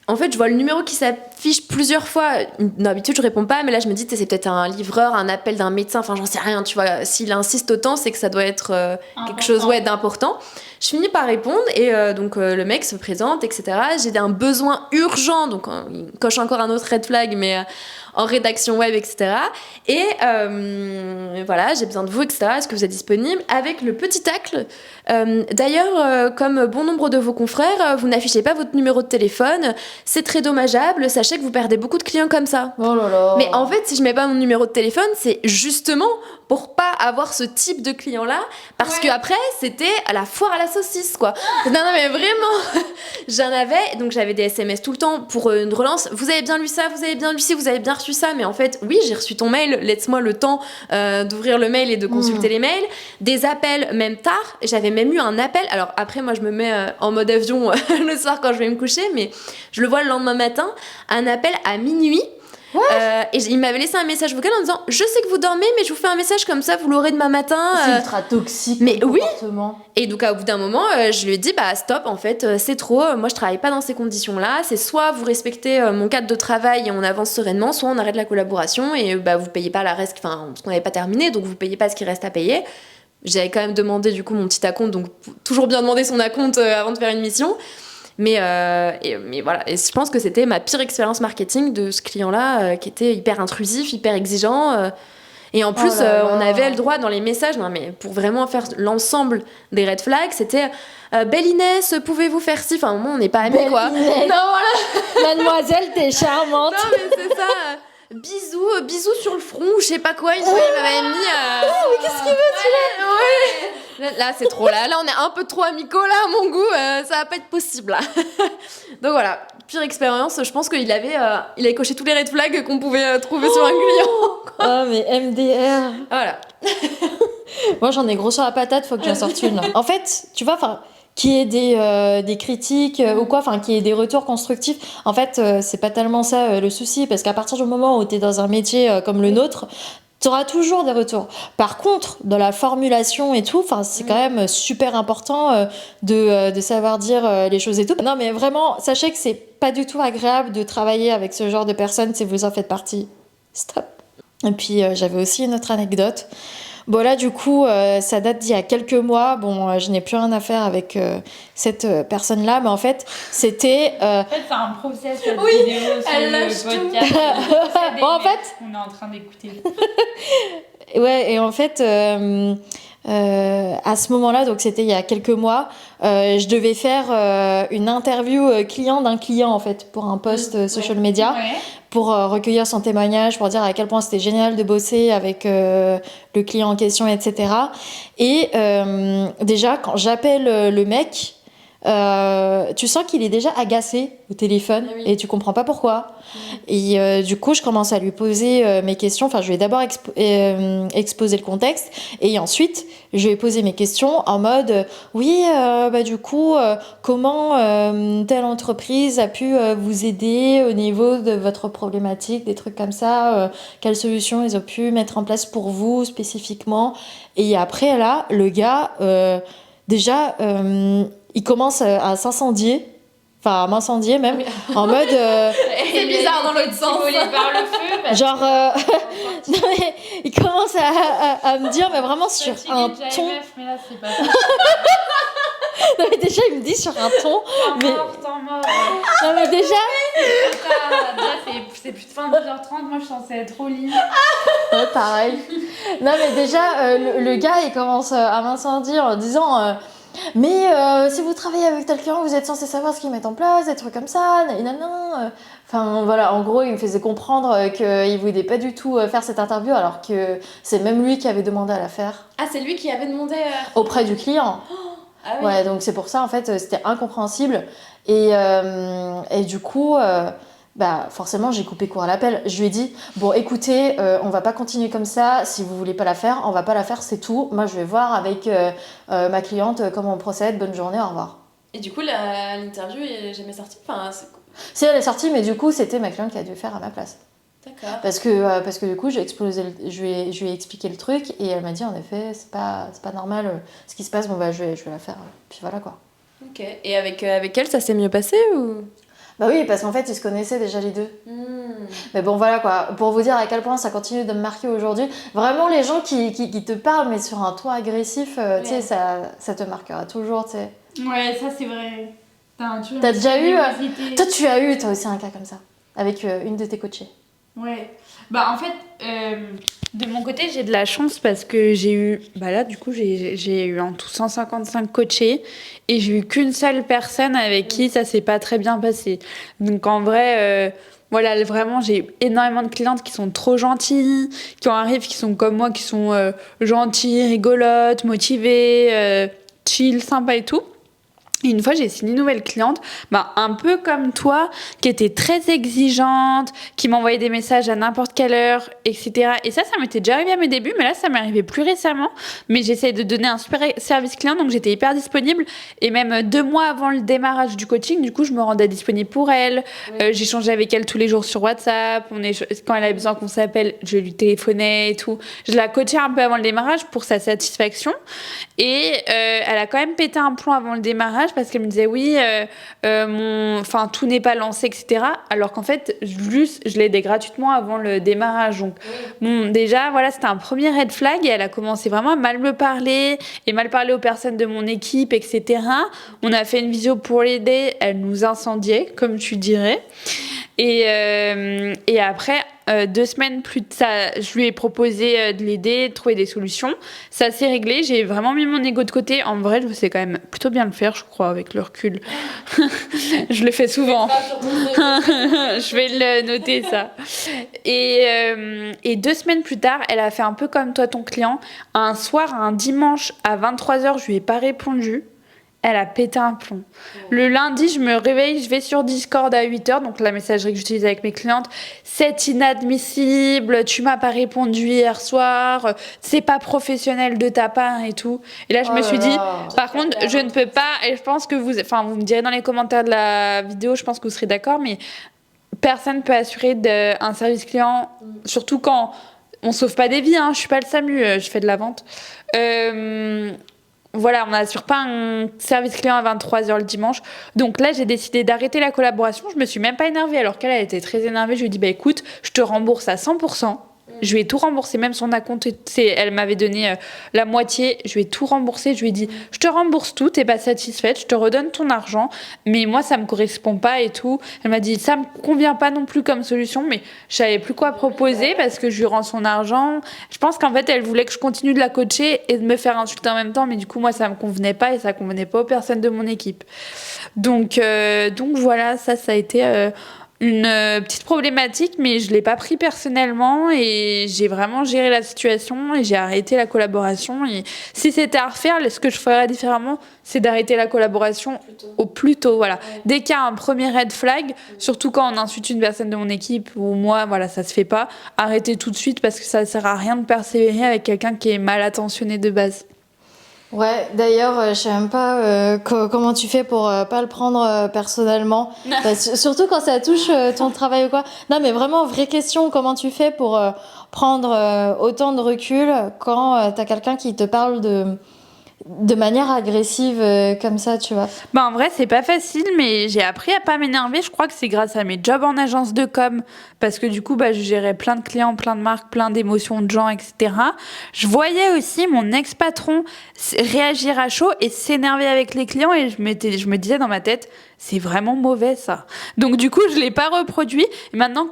Speaker 3: En fait, je vois le numéro qui s'affiche plusieurs fois. D'habitude, je réponds pas, mais là, je me dis, c'est peut-être un livreur, un appel d'un médecin, enfin, j'en sais rien, tu vois. S'il insiste autant, c'est que ça doit être quelque chose d'important. Je finis par répondre, et donc le mec se présente, etc. J'ai un besoin urgent, donc il coche encore un autre red flag, mais en rédaction web, etc. Et voilà, j'ai besoin de vous, etc. Est-ce que vous êtes disponible? Avec le petit tacle. D'ailleurs, comme bon nombre de vos confrères, vous n'affichez pas votre numéro de téléphone. C'est très dommageable. Sachez que vous perdez beaucoup de clients comme ça.
Speaker 1: Oh là là.
Speaker 3: Mais en fait, si je mets pas mon numéro de téléphone, c'est justement pour pas avoir ce type de client-là. Parce que après, c'était à la foire à la saucisse, quoi. Non, mais vraiment. J'avais des SMS tout le temps pour une relance. Vous avez bien lu ça, vous avez bien lu ci, vous avez bien reçu ça. Mais en fait, oui, j'ai reçu ton mail. Laisse-moi le temps d'ouvrir le mail et de consulter les mails. Des appels, même tard. J'avais même eu un appel. Alors après, moi, je me mets en mode avion le soir quand je vais me coucher. Mais je le vois le lendemain matin. Un appel à minuit. Et il m'avait laissé un message vocal en disant je sais que vous dormez mais je vous fais un message comme ça vous l'aurez demain matin.
Speaker 1: C'est ultra toxique.
Speaker 3: Mais oui.
Speaker 1: Comportement.
Speaker 3: Et donc au bout d'un moment je lui ai dit stop en fait c'est trop, moi je travaille pas dans ces conditions là, c'est soit vous respectez mon cadre de travail et on avance sereinement, soit on arrête la collaboration et vous payez pas la reste, enfin parce qu'on n'avait pas terminé donc vous payez pas ce qui reste à payer. J'avais quand même demandé du coup mon petit acompte, donc toujours bien demander son acompte avant de faire une mission. Mais voilà, et je pense que c'était ma pire expérience marketing de ce client-là qui était hyper intrusif, hyper exigeant. Et en plus, on avait le droit dans les messages, mais pour vraiment faire l'ensemble des red flags, c'était Belle Inès, pouvez-vous faire ci? Enfin, à un moment, on n'est pas amis, quoi.
Speaker 1: Inès.
Speaker 3: Non, voilà.
Speaker 1: Mademoiselle, t'es charmante.
Speaker 3: Non, mais c'est ça. Bisous sur le front, ou je sais pas quoi. Il m'avait mis.
Speaker 1: Mais qu'est-ce qu'il veut, tu
Speaker 3: ouais. Là, c'est trop. Là, on est un peu trop amicaux, là, à mon goût. Ça va pas être possible, là. Donc voilà, pire expérience. Je pense qu'il avait coché tous les red flags qu'on pouvait trouver sur un client.
Speaker 1: Oh, mais MDR.
Speaker 3: Voilà.
Speaker 1: Moi, j'en ai gros sur la patate, faut que j'en sorte une. En fait, tu vois, qu'il y ait des critiques ou quoi, qu'il y ait des retours constructifs. En fait, c'est pas tellement ça le souci, parce qu'à partir du moment où tu es dans un métier comme le nôtre, tu auras toujours des retours. Par contre, dans la formulation et tout, c'est quand même super important de savoir dire les choses et tout. Non, mais vraiment, sachez que c'est pas du tout agréable de travailler avec ce genre de personnes si vous en faites partie. Stop. Et puis, j'avais aussi une autre anecdote. Bon là du coup ça date d'il y a quelques mois. Bon je n'ai plus rien à faire avec cette personne-là, mais en fait c'était
Speaker 2: En fait, c'est un process cette
Speaker 3: Oui,
Speaker 2: vidéo sur
Speaker 3: elle
Speaker 2: le
Speaker 3: lâche tout.
Speaker 2: podcast.
Speaker 1: Bon, en fait-
Speaker 2: On est en train d'écouter.
Speaker 1: ouais, et en fait à ce moment-là, donc c'était il y a quelques mois, je devais faire une interview client d'un client en fait pour un post social media.
Speaker 2: Ouais.
Speaker 1: Pour recueillir son témoignage, pour dire à quel point c'était génial de bosser avec le client en question, etc. Et déjà, quand j'appelle le mec, tu sens qu'il est déjà agacé au téléphone
Speaker 3: Ah oui.
Speaker 1: et tu comprends pas pourquoi. Et du coup, je commence à lui poser mes questions. Enfin, je lui ai d'abord exposé le contexte et ensuite, je lui ai posé mes questions en mode oui, du coup, comment telle entreprise a pu vous aider au niveau de votre problématique, des trucs comme ça, quelles solutions ils ont pu mettre en place pour vous spécifiquement. Et après, là, le gars, déjà, il commence à s'incendier. Enfin, à m'incendier même, en mode...
Speaker 3: C'est bizarre dans l'autre sens.
Speaker 2: Par le feu. parce
Speaker 1: genre...
Speaker 2: que-
Speaker 1: non, mais il commence à me dire, mais vraiment sur
Speaker 2: Fatigué
Speaker 1: un
Speaker 2: de
Speaker 1: ton...
Speaker 2: JMF, mais là, c'est pas ça.
Speaker 1: Non, mais déjà, il me dit sur un ton... Mais...
Speaker 2: Temps mort.
Speaker 1: Non, mais déjà...
Speaker 2: Déjà, c'est plus de fin de 10h30. Moi, je suis censée être au lit.
Speaker 1: Ouais, pareil. Non, mais déjà, le gars, il commence à m'incendier en disant... mais si vous travaillez avec tel client, vous êtes censé savoir ce qu'ils mettent en place, des trucs comme ça, nanana. Enfin voilà, en gros, il me faisait comprendre qu'il voulait pas du tout faire cette interview, alors que c'est même lui qui avait demandé à la faire
Speaker 3: Ah, c'est lui qui avait demandé.
Speaker 1: auprès du client.
Speaker 3: Ah oui.
Speaker 1: Ouais, donc c'est pour ça en fait, c'était incompréhensible. Et du coup, forcément, j'ai coupé court à l'appel. Je lui ai dit bon, écoutez, on va pas continuer comme ça. Si vous voulez pas la faire, on va pas la faire, c'est tout. Moi, je vais voir avec ma cliente comment on procède. Bonne journée, au revoir.
Speaker 3: Et du coup, l'interview est jamais sortie. Enfin,
Speaker 1: Si elle est sortie, mais du coup, c'était ma cliente qui a dû le faire à ma place.
Speaker 3: d'accord.
Speaker 1: Parce que du coup, je lui ai expliqué le truc et elle m'a dit en effet, c'est pas normal ce qui se passe. Bon, je vais la faire. Puis voilà quoi.
Speaker 3: Ok. Et avec elle, ça s'est mieux passé ou?
Speaker 1: Bah oui, parce qu'en fait, ils se connaissaient déjà les deux. Mais bon, voilà quoi. Pour vous dire à quel point ça continue de me marquer aujourd'hui. Vraiment, les gens qui te parlent, mais sur un ton agressif, tu sais, ça te marquera toujours, tu sais.
Speaker 2: Ouais, ça, c'est vrai.
Speaker 1: T'as déjà eu... Toi, tu as eu, toi aussi, un cas comme ça. Avec une de tes coachées.
Speaker 2: Ouais. Bah en fait, de mon côté, j'ai de la chance parce que j'ai eu... Bah là, du coup, j'ai eu en tout 155 coachés et j'ai eu qu'une seule personne avec qui ça s'est pas très bien passé. Donc en vrai, voilà, vraiment, j'ai énormément de clientes qui sont trop gentilles, qui arrivent, qui sont comme moi, qui sont gentilles, rigolotes, motivées, chill, sympa et tout. Et une fois, j'ai signé une nouvelle cliente, un peu comme toi, qui était très exigeante, qui m'envoyait des messages à n'importe quelle heure, etc. Et ça m'était déjà arrivé à mes débuts, mais là, ça m'est arrivé plus récemment. Mais j'essaie de donner un super service client, donc j'étais hyper disponible. Et même 2 mois avant le démarrage du coaching, du coup, je me rendais disponible pour elle. Oui. J'échangeais avec elle tous les jours sur WhatsApp. Quand elle avait besoin qu'on s'appelle, je lui téléphonais et tout. Je la coachais un peu avant le démarrage pour sa satisfaction. Et elle a quand même pété un plomb avant le démarrage parce qu'elle me disait oui, tout n'est pas lancé, etc. Alors qu'en fait, je l'aidais gratuitement avant le démarrage. Donc, bon, déjà, voilà, c'était un premier red flag et elle a commencé vraiment à mal me parler et mal parler aux personnes de mon équipe, etc. On a fait une visio pour l'aider, elle nous incendiait, comme tu dirais. Et après, 2 semaines plus tard, je lui ai proposé de l'aider, de trouver des solutions. Ça s'est réglé, j'ai vraiment mis mon ego de côté. En vrai, je sais quand même plutôt bien le faire, je crois, avec le recul. Je le fais souvent. Je vais le noter, ça. Et 2 semaines plus tard, elle a fait un peu comme toi, ton client. Un soir, un dimanche à 23h, je lui ai pas répondu. Elle a pété un plomb. Le lundi, je me réveille, je vais sur Discord à 8h, donc la messagerie que j'utilise avec mes clientes. C'est inadmissible, tu m'as pas répondu hier soir, c'est pas professionnel de ta part et tout. Et là, je me suis dit, par contre, je ne peux pas, et je pense que vous me direz dans les commentaires de la vidéo, je pense que vous serez d'accord, mais personne ne peut assurer un service client, surtout quand on sauve pas des vies, hein, je suis pas le SAMU, je fais de la vente. Voilà, on n'assure pas un service client à 23h le dimanche. Donc là, j'ai décidé d'arrêter la collaboration. Je me suis même pas énervée, alors qu'elle a été très énervée. Je lui ai dit, écoute, je te rembourse à 100%. Je lui ai tout remboursé, même son acompte, elle m'avait donné la moitié, je lui ai tout remboursé, je lui ai dit, je te rembourse tout, t'es pas satisfaite, je te redonne ton argent, mais moi ça me correspond pas et tout. Elle m'a dit, ça me convient pas non plus comme solution, mais je savais plus quoi proposer parce que je lui rends son argent. Je pense qu'en fait elle voulait que je continue de la coacher et de me faire insulter en même temps, mais du coup moi ça me convenait pas et ça convenait pas aux personnes de mon équipe. Donc voilà, ça a été une petite problématique, mais je l'ai pas pris personnellement et j'ai vraiment géré la situation et j'ai arrêté la collaboration. Et si c'était à refaire, ce que je ferais différemment, c'est d'arrêter la collaboration au plus tôt. Voilà. Ouais. Dès qu'il y a un premier red flag, surtout quand on insulte une personne de mon équipe ou moi, voilà, ça se fait pas. Arrêtez tout de suite parce que ça sert à rien de persévérer avec quelqu'un qui est mal attentionné de base.
Speaker 1: Ouais, d'ailleurs, je sais même pas comment tu fais pour pas le prendre personnellement. Surtout quand ça touche ton travail ou quoi. Non, mais vraiment, vraie question, comment tu fais pour prendre autant de recul quand t'as quelqu'un qui te parle de manière agressive comme ça, tu vois?
Speaker 2: Bah en vrai, c'est pas facile, mais j'ai appris à pas m'énerver. Je crois que c'est grâce à mes jobs en agence de com, parce que du coup, bah, je gérais plein de clients, plein de marques, plein d'émotions de gens, etc. Je voyais aussi mon ex-patron réagir à chaud et s'énerver avec les clients, et je me disais dans ma tête, c'est vraiment mauvais ça. Donc du coup, je l'ai pas reproduit. Et maintenant,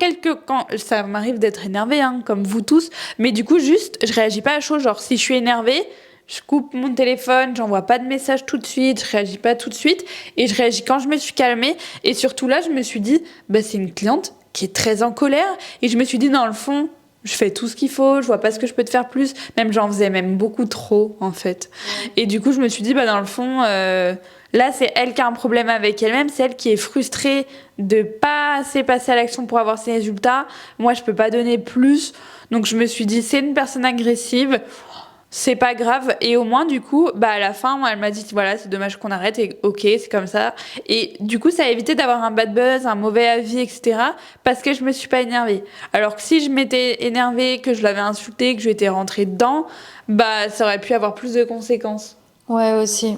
Speaker 2: quand ça m'arrive d'être énervée, hein, comme vous tous, mais du coup, juste, je réagis pas à chaud. Genre, si je suis énervée, je coupe mon téléphone, j'envoie pas de message tout de suite, je réagis pas tout de suite et je réagis quand je me suis calmée. Et surtout là, je me suis dit, bah, c'est une cliente qui est très en colère et je me suis dit, dans le fond, je fais tout ce qu'il faut, je vois pas ce que je peux te faire plus. Même j'en faisais même beaucoup trop en fait. Et du coup, je me suis dit, bah, dans le fond, là, c'est elle qui a un problème avec elle-même, c'est elle qui est frustrée de pas assez passer à l'action pour avoir ses résultats. Moi, je peux pas donner plus. Donc je me suis dit, c'est une personne agressive. C'est pas grave. Et au moins, du coup, bah, à la fin, elle m'a dit, voilà, c'est dommage qu'on arrête et ok, c'est comme ça. Et du coup, ça a évité d'avoir un bad buzz, un mauvais avis, etc. parce que je me suis pas énervée. Alors que si je m'étais énervée, que je l'avais insultée, que je étais rentrée dedans, bah, ça aurait pu avoir plus de conséquences.
Speaker 1: Ouais, aussi.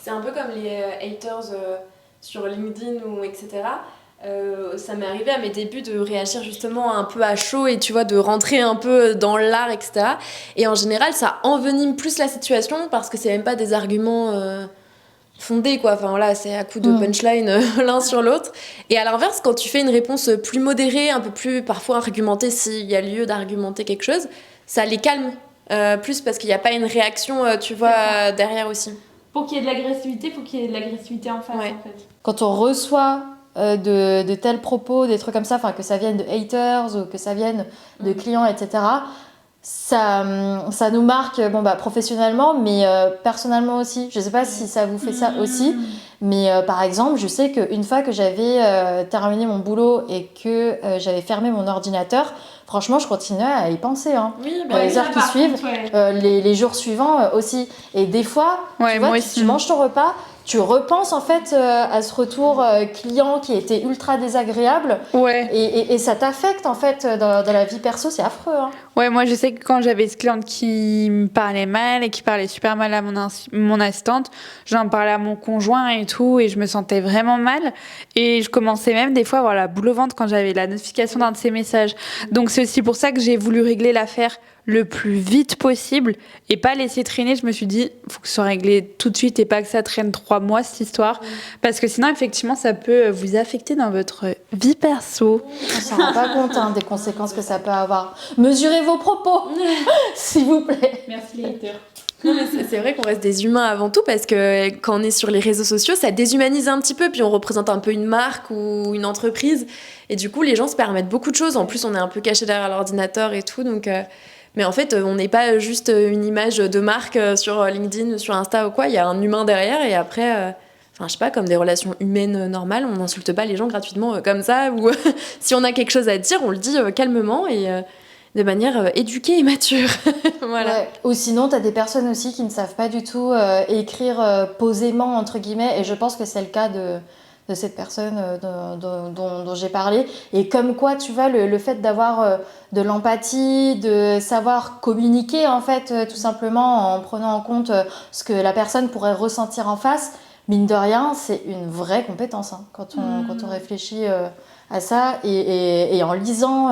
Speaker 3: C'est un peu comme les haters sur LinkedIn ou etc. Ça m'est arrivé à mes débuts de réagir justement un peu à chaud et tu vois de rentrer un peu dans l'art, etc. Et en général ça envenime plus la situation parce que c'est même pas des arguments fondés quoi. Enfin voilà, c'est à coup de punchline l'un sur l'autre. Et à l'inverse, quand tu fais une réponse plus modérée, un peu plus parfois argumentée s'il y a lieu d'argumenter quelque chose, ça les calme plus parce qu'il n'y a pas une réaction tu vois derrière aussi.
Speaker 2: Pour qu'il y ait de l'agressivité, il faut qu'il y ait de l'agressivité en face en fait.
Speaker 1: Quand on reçoit de tels propos, des trucs comme ça, enfin que ça vienne de haters ou que ça vienne de clients, etc. Ça nous marque professionnellement, mais personnellement aussi. Je sais pas si ça vous fait ça aussi, mais par exemple, je sais qu'une fois que j'avais terminé mon boulot et que j'avais fermé mon ordinateur, franchement, je continuais à y penser. Hein.
Speaker 3: Oui,
Speaker 1: les heures qui suivent, les jours suivants aussi. Et des fois, tu vois, tu manges ton repas, tu repenses en fait à ce retour client qui était ultra désagréable et ça t'affecte en fait dans la vie perso, c'est affreux. Hein.
Speaker 2: Ouais, moi je sais que quand j'avais ce cliente qui me parlait mal et qui parlait super mal à mon assistante, j'en parlais à mon conjoint et tout et je me sentais vraiment mal et je commençais même des fois à avoir la boule au ventre quand j'avais la notification d'un de ces messages. Donc c'est aussi pour ça que j'ai voulu régler l'affaire le plus vite possible et pas laisser traîner. Je me suis dit, faut que ce soit réglé tout de suite et pas que ça traîne 3 mois cette histoire, parce que sinon effectivement ça peut vous affecter dans votre vie perso.
Speaker 1: On s'en rend pas compte des conséquences que ça peut avoir. Mesurez vos propos, s'il vous plaît.
Speaker 2: Merci les haters.
Speaker 3: Non, mais c'est vrai qu'on reste des humains avant tout parce que quand on est sur les réseaux sociaux, ça déshumanise un petit peu, puis on représente un peu une marque ou une entreprise et du coup les gens se permettent beaucoup de choses. En plus on est un peu caché derrière l'ordinateur et tout, donc mais en fait, on n'est pas juste une image de marque sur LinkedIn, sur Insta ou quoi. Il y a un humain derrière et après, je sais pas, comme des relations humaines normales, on n'insulte pas les gens gratuitement comme ça. Ou si on a quelque chose à dire, on le dit calmement et de manière éduquée et mature. Voilà.
Speaker 1: Ouais. Ou sinon, tu as des personnes aussi qui ne savent pas du tout écrire posément, entre guillemets. Et je pense que c'est le cas de cette personne dont j'ai parlé. Et comme quoi, tu vois, le fait d'avoir de l'empathie, de savoir communiquer, en fait, tout simplement en prenant en compte ce que la personne pourrait ressentir en face, mine de rien, c'est une vraie compétence quand on réfléchit à ça. Et en lisant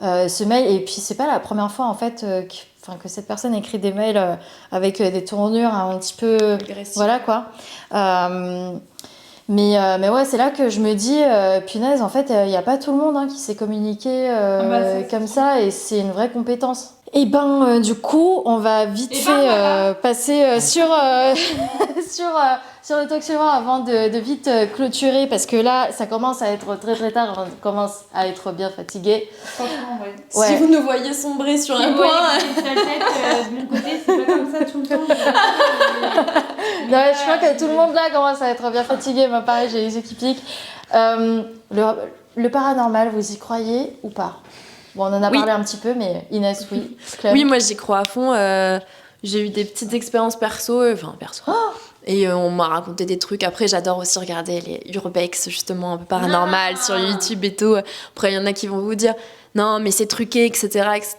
Speaker 1: ce mail. Et puis c'est pas la première fois en fait que cette personne écrit des mails avec des tournures un petit peu
Speaker 3: Agressif.
Speaker 1: voilà quoi. Mais ouais, c'est là que je me dis, punaise, en fait, il n'y a pas tout le monde qui sait communiquer comme ça, et c'est une vraie compétence. Et du coup, on va vite passer sur le talk suivant avant de vite clôturer, parce que là, ça commence à être très très tard, on commence à être bien fatigué.
Speaker 2: Franchement, ouais.
Speaker 1: Ouais.
Speaker 3: Si vous nous voyez sombrer sur un point...
Speaker 2: de mon côté, c'est pas comme ça tout le temps.
Speaker 1: Non, je crois que tout le monde là commence à être bien fatigué. Moi, pareil, j'ai les yeux qui piquent. Le paranormal, vous y croyez ou pas? Bon, on en a parlé un petit peu, mais Inès, oui. Clem.
Speaker 3: Oui, moi j'y crois à fond. J'ai eu des petites expériences perso. Et on m'a raconté des trucs. Après, j'adore aussi regarder les urbex, justement, un peu paranormal sur YouTube et tout. Après, il y en a qui vont vous dire non, mais c'est truqué, etc., etc.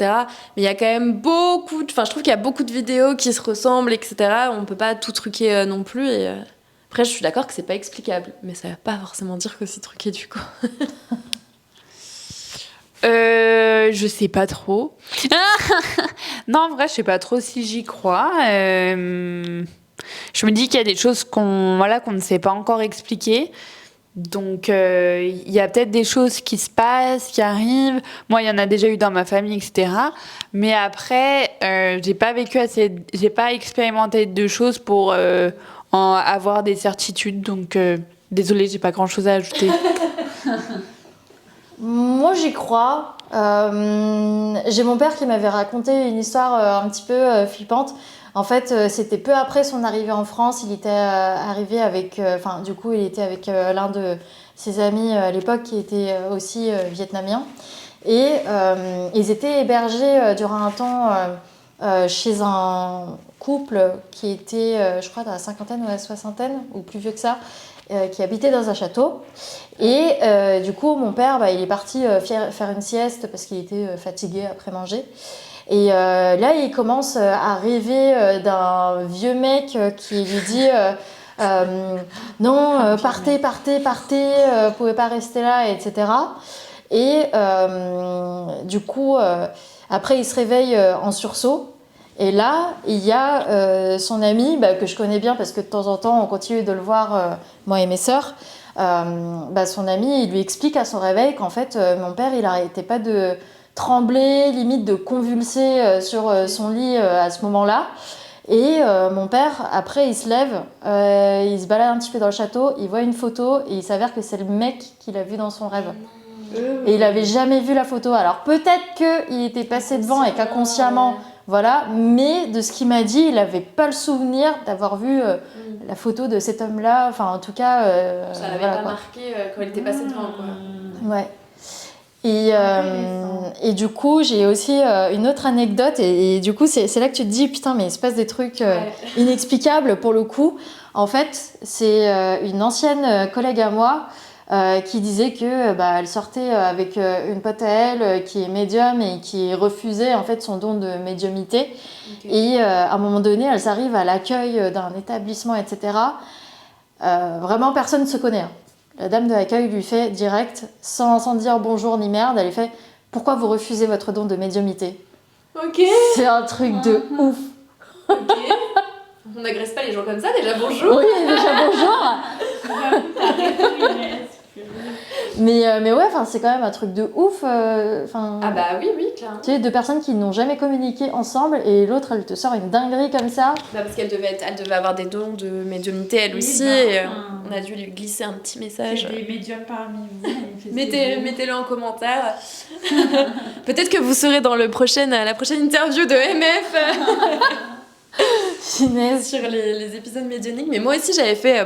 Speaker 3: Mais il y a quand même beaucoup je trouve qu'il y a beaucoup de vidéos qui se ressemblent, etc. On peut pas tout truquer non plus. Et après, je suis d'accord que c'est pas explicable. Mais ça veut pas forcément dire que c'est truqué, du coup.
Speaker 2: Je sais pas trop. Non, en vrai, je sais pas trop si j'y crois. Je me dis qu'il y a des choses qu'on ne sait pas encore expliquer. Donc, il y a peut-être des choses qui se passent, qui arrivent. Moi, il y en a déjà eu dans ma famille, etc. Mais après, j'ai pas expérimenté de choses pour en avoir des certitudes. Donc, désolée, j'ai pas grand-chose à ajouter.
Speaker 1: Moi, j'y crois. J'ai mon père qui m'avait raconté une histoire un petit peu flippante. En fait, c'était peu après son arrivée en France. Il était arrivé avec... du coup, il était avec l'un de ses amis à l'époque qui était aussi vietnamien. Et ils étaient hébergés durant un temps chez un couple qui était, je crois, dans la cinquantaine ou la soixantaine, ou plus vieux que ça, qui habitait dans un château. Et du coup, mon père, il est parti faire une sieste parce qu'il était fatigué après manger. Et là, il commence à rêver d'un vieux mec qui lui dit non, partez, vous pouvez pas rester là, etc. Et du coup, après, il se réveille en sursaut. Et là, il y a son ami, que je connais bien parce que de temps en temps, on continue de le voir, moi et mes sœurs. Son ami, il lui explique à son réveil qu'en fait, mon père, il n'arrêtait pas de trembler, limite de convulser sur son lit à ce moment-là. Et mon père, après, il se lève, il se balade un petit peu dans le château, il voit une photo et il s'avère que c'est le mec qu'il a vu dans son rêve. Et il n'avait jamais vu la photo. Alors peut-être qu'il était passé devant et qu'inconsciemment, voilà, mais de ce qu'il m'a dit, il n'avait pas le souvenir d'avoir vu la photo de cet homme-là. Enfin, en tout cas...
Speaker 3: ça l'avait pas marqué quand il était passé devant, quoi.
Speaker 1: Ouais. Et du coup, j'ai aussi une autre anecdote. Et du coup, c'est là que tu te dis, putain, mais il se passe des trucs inexplicables pour le coup. En fait, c'est une ancienne collègue à moi qui disait que elle sortait avec une pote à elle qui est médium et qui refusait en fait son don de médiumité. Okay. Et à un moment donné, elles arrivent à l'accueil d'un établissement, etc. Vraiment, personne ne se connaît. La dame de l'accueil lui fait direct, sans dire bonjour ni merde, elle lui fait « Pourquoi vous refusez votre don de médiumité ?»
Speaker 3: Ok.
Speaker 1: C'est un truc de ouf.
Speaker 3: Ok. On n'agresse pas les gens comme ça, déjà bonjour.
Speaker 1: Oui, déjà bonjour. Mais ouais, c'est quand même un truc de ouf.
Speaker 3: Ah bah oui, clairement.
Speaker 1: Tu sais, deux personnes qui n'ont jamais communiqué ensemble et l'autre, elle te sort une dinguerie comme ça.
Speaker 3: Parce qu'elle devait avoir des dons de médiumnité elle aussi. Et on a dû lui glisser un petit message.
Speaker 2: C'est des médiums parmi vous.
Speaker 3: Mettez-le en commentaire. Peut-être que vous serez dans la prochaine interview de MF.
Speaker 1: Finesse.
Speaker 3: Sur les épisodes médiumniques. Mais moi aussi, j'avais fait...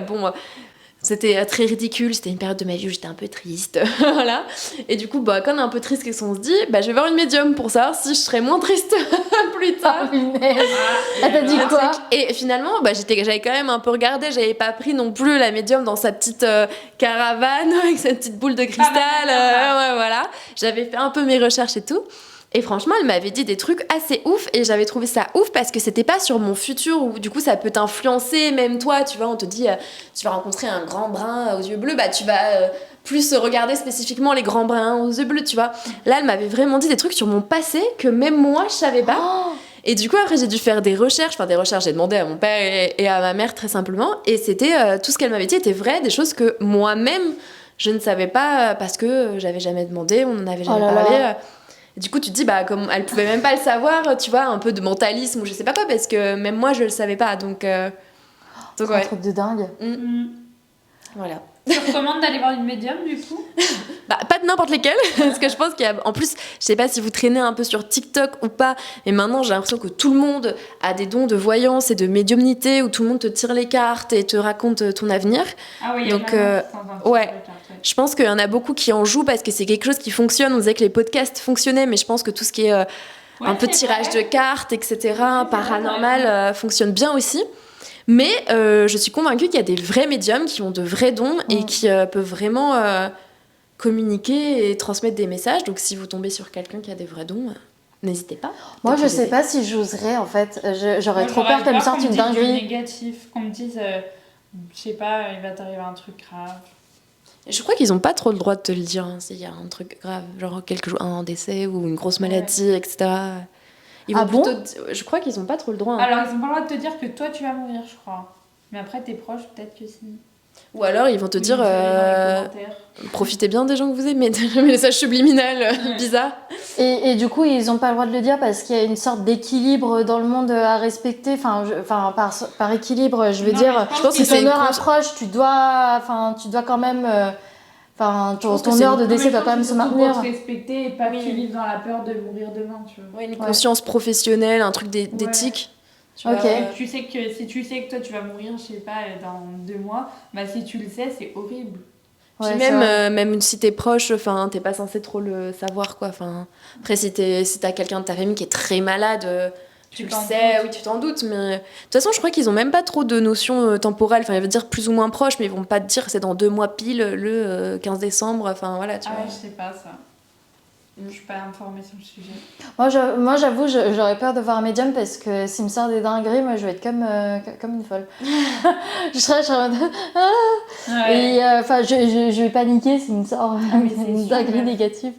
Speaker 3: C'était très ridicule, c'était une période de ma vie où j'étais un peu triste, voilà. Et du coup, quand on est un peu triste, qu'est-ce qu'on se dit ? Je vais voir une médium pour savoir si je serais moins triste plus tard.
Speaker 1: Elle t'a dit quoi ?
Speaker 3: Et finalement, j'avais quand même un peu regardé, j'avais pas pris non plus la médium dans sa petite caravane avec sa petite boule de cristal, ouais, voilà. J'avais fait un peu mes recherches et tout. Et franchement, elle m'avait dit des trucs assez ouf et j'avais trouvé ça ouf parce que c'était pas sur mon futur où du coup ça peut t'influencer, même toi, tu vois, on te dit tu vas rencontrer un grand brun aux yeux bleus, bah tu vas plus regarder spécifiquement les grands bruns aux yeux bleus, tu vois. Là, elle m'avait vraiment dit des trucs sur mon passé que même moi je savais pas.
Speaker 1: Oh.
Speaker 3: Et du coup, après, j'ai dû faire des recherches, j'ai demandé à mon père et à ma mère très simplement, et c'était tout ce qu'elle m'avait dit était vrai, des choses que moi-même je ne savais pas parce que j'avais jamais demandé, on n'en avait jamais parlé. Et du coup, tu te dis, bah, comme elle pouvait même pas le savoir, tu vois, un peu de mentalisme ou je sais pas quoi, parce que même moi, je le savais pas. Donc
Speaker 1: C'est
Speaker 3: ouais.
Speaker 1: un truc de dingue.
Speaker 3: Voilà.
Speaker 2: Tu recommandes d'aller voir une médium du coup?
Speaker 3: Bah, pas de n'importe lesquels, parce que je pense qu'il y a. En plus, je sais pas si vous traînez un peu sur TikTok ou pas, mais maintenant, j'ai l'impression que tout le monde a des dons de voyance et de médiumnité où tout le monde te tire les cartes et te raconte ton avenir.
Speaker 2: Ah oui,
Speaker 3: donc, ouais. Je pense qu'il y en a beaucoup qui en jouent parce que c'est quelque chose qui fonctionne. On disait que les podcasts fonctionnaient, mais je pense que tout ce qui est un peu tirage de cartes, etc., paranormal, fonctionne bien aussi. Mais je suis convaincue qu'il y a des vrais médiums qui ont de vrais dons et qui peuvent vraiment communiquer et transmettre des messages. Donc si vous tombez sur quelqu'un qui a des vrais dons, n'hésitez pas.
Speaker 1: Moi, je sais pas si j'oserais en fait. J'aurais trop peur qu'elle me sorte une dinguerie.
Speaker 2: Négatif, qu'on me dise, je sais pas, il va t'arriver un truc grave.
Speaker 3: Je crois qu'ils ont pas trop le droit de te le dire hein, s'il y a un truc grave, genre un décès ou une grosse maladie, etc. Ils vont plutôt je crois qu'ils ont pas trop le droit. Hein.
Speaker 2: Alors, ils ont pas le droit de te dire que toi, tu vas mourir, je crois. Mais après, tes proches, peut-être que si.
Speaker 3: Ou alors, ils vont te dire profitez bien des gens que vous aimez. Le message subliminal bizarre.
Speaker 1: Et du coup, ils ont pas le droit de le dire parce qu'il y a une sorte d'équilibre dans le monde à respecter. Enfin, par équilibre, je veux dire,
Speaker 3: je pense que
Speaker 1: si ton heure approche, tu dois quand même... ton heure de décès doit quand même se maintenir.
Speaker 2: Pour te respecter et pas que tu vives dans la peur de mourir demain, tu vois.
Speaker 3: Ouais, une conscience professionnelle, un truc d'éthique.
Speaker 1: Tu vois,
Speaker 2: tu sais que si tu sais que toi tu vas mourir, je sais pas, dans 2 mois, bah si tu le sais, c'est horrible.
Speaker 3: Puis même si t'es proche, enfin t'es pas censé trop le savoir quoi. Enfin après si t'as quelqu'un de ta famille qui est très malade, tu le sais, oui tu t'en doutes. Mais de toute façon je crois qu'ils ont même pas trop de notions temporelles. Enfin ils veulent dire plus ou moins proche, mais ils vont pas te dire c'est dans 2 mois pile le 15 décembre. Enfin voilà tu vois.
Speaker 2: Je sais pas ça. Je suis pas informée sur le sujet.
Speaker 1: Moi, j'avoue, j'aurais peur de voir un médium parce que s'il me sort des dingueries, moi, je vais être comme une folle. je serais en mode... Et je vais paniquer s'il me sort une dinguerie négative.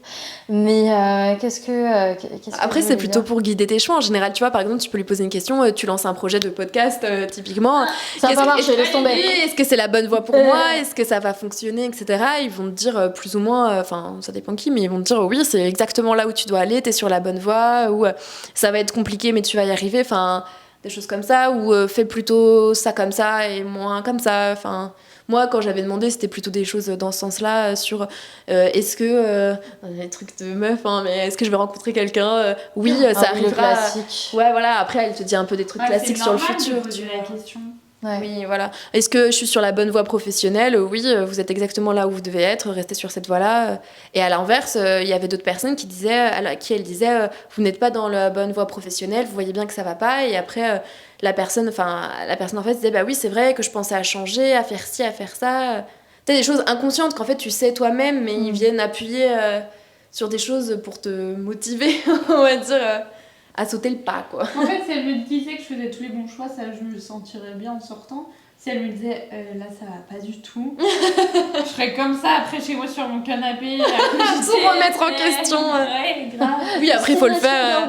Speaker 1: Mais qu'est-ce que
Speaker 3: après, c'est plutôt pour guider tes choix. En général, tu vois, par exemple, tu peux lui poser une question, tu lances un projet de podcast, typiquement.
Speaker 1: Ça va pas marcher, laisse tomber.
Speaker 3: Est-ce que c'est la bonne voie pour moi? Est-ce que ça va fonctionner, etc. Ils vont te dire plus ou moins, ça dépend qui, mais ils vont te dire oui, c'est exactement là où tu dois aller, t'es sur la bonne voie, ou ça va être compliqué, mais tu vas y arriver. Enfin, des choses comme ça, ou fais plutôt ça comme ça et moins comme ça. Enfin, moi, quand j'avais demandé, c'était plutôt des choses dans ce sens-là, sur est-ce que des trucs de meuf, hein, mais est-ce que je vais rencontrer quelqu'un? Oui, ça arrivera.
Speaker 1: Classique.
Speaker 3: Ouais, voilà. Après, elle te dit un peu des trucs classiques sur le futur.
Speaker 2: Tu la question.
Speaker 1: Ouais.
Speaker 3: Oui, voilà. Est-ce que je suis sur la bonne voie professionnelle? Oui, vous êtes exactement là où vous devez être, restez sur cette voie-là. Et à l'inverse, il y avait d'autres personnes qui disaient, à qui elle disait, vous n'êtes pas dans la bonne voie professionnelle, vous voyez bien que ça va pas. Et après, la personne en fait disait, bah oui, c'est vrai que je pensais à changer, à faire ci, à faire ça. T'as des choses inconscientes qu'en fait tu sais toi-même, mais ils viennent appuyer sur des choses pour te motiver, on va dire. À sauter le pas, quoi.
Speaker 2: En fait, si elle me disait que je faisais tous les bons choix, ça, je me sentirais bien en sortant. Si elle me disait, là, ça va pas du tout, je serais comme ça, après, chez moi, sur mon canapé, à
Speaker 3: tout remettre en question.
Speaker 2: Ouais, grave.
Speaker 3: Oui, après, il faut le faire.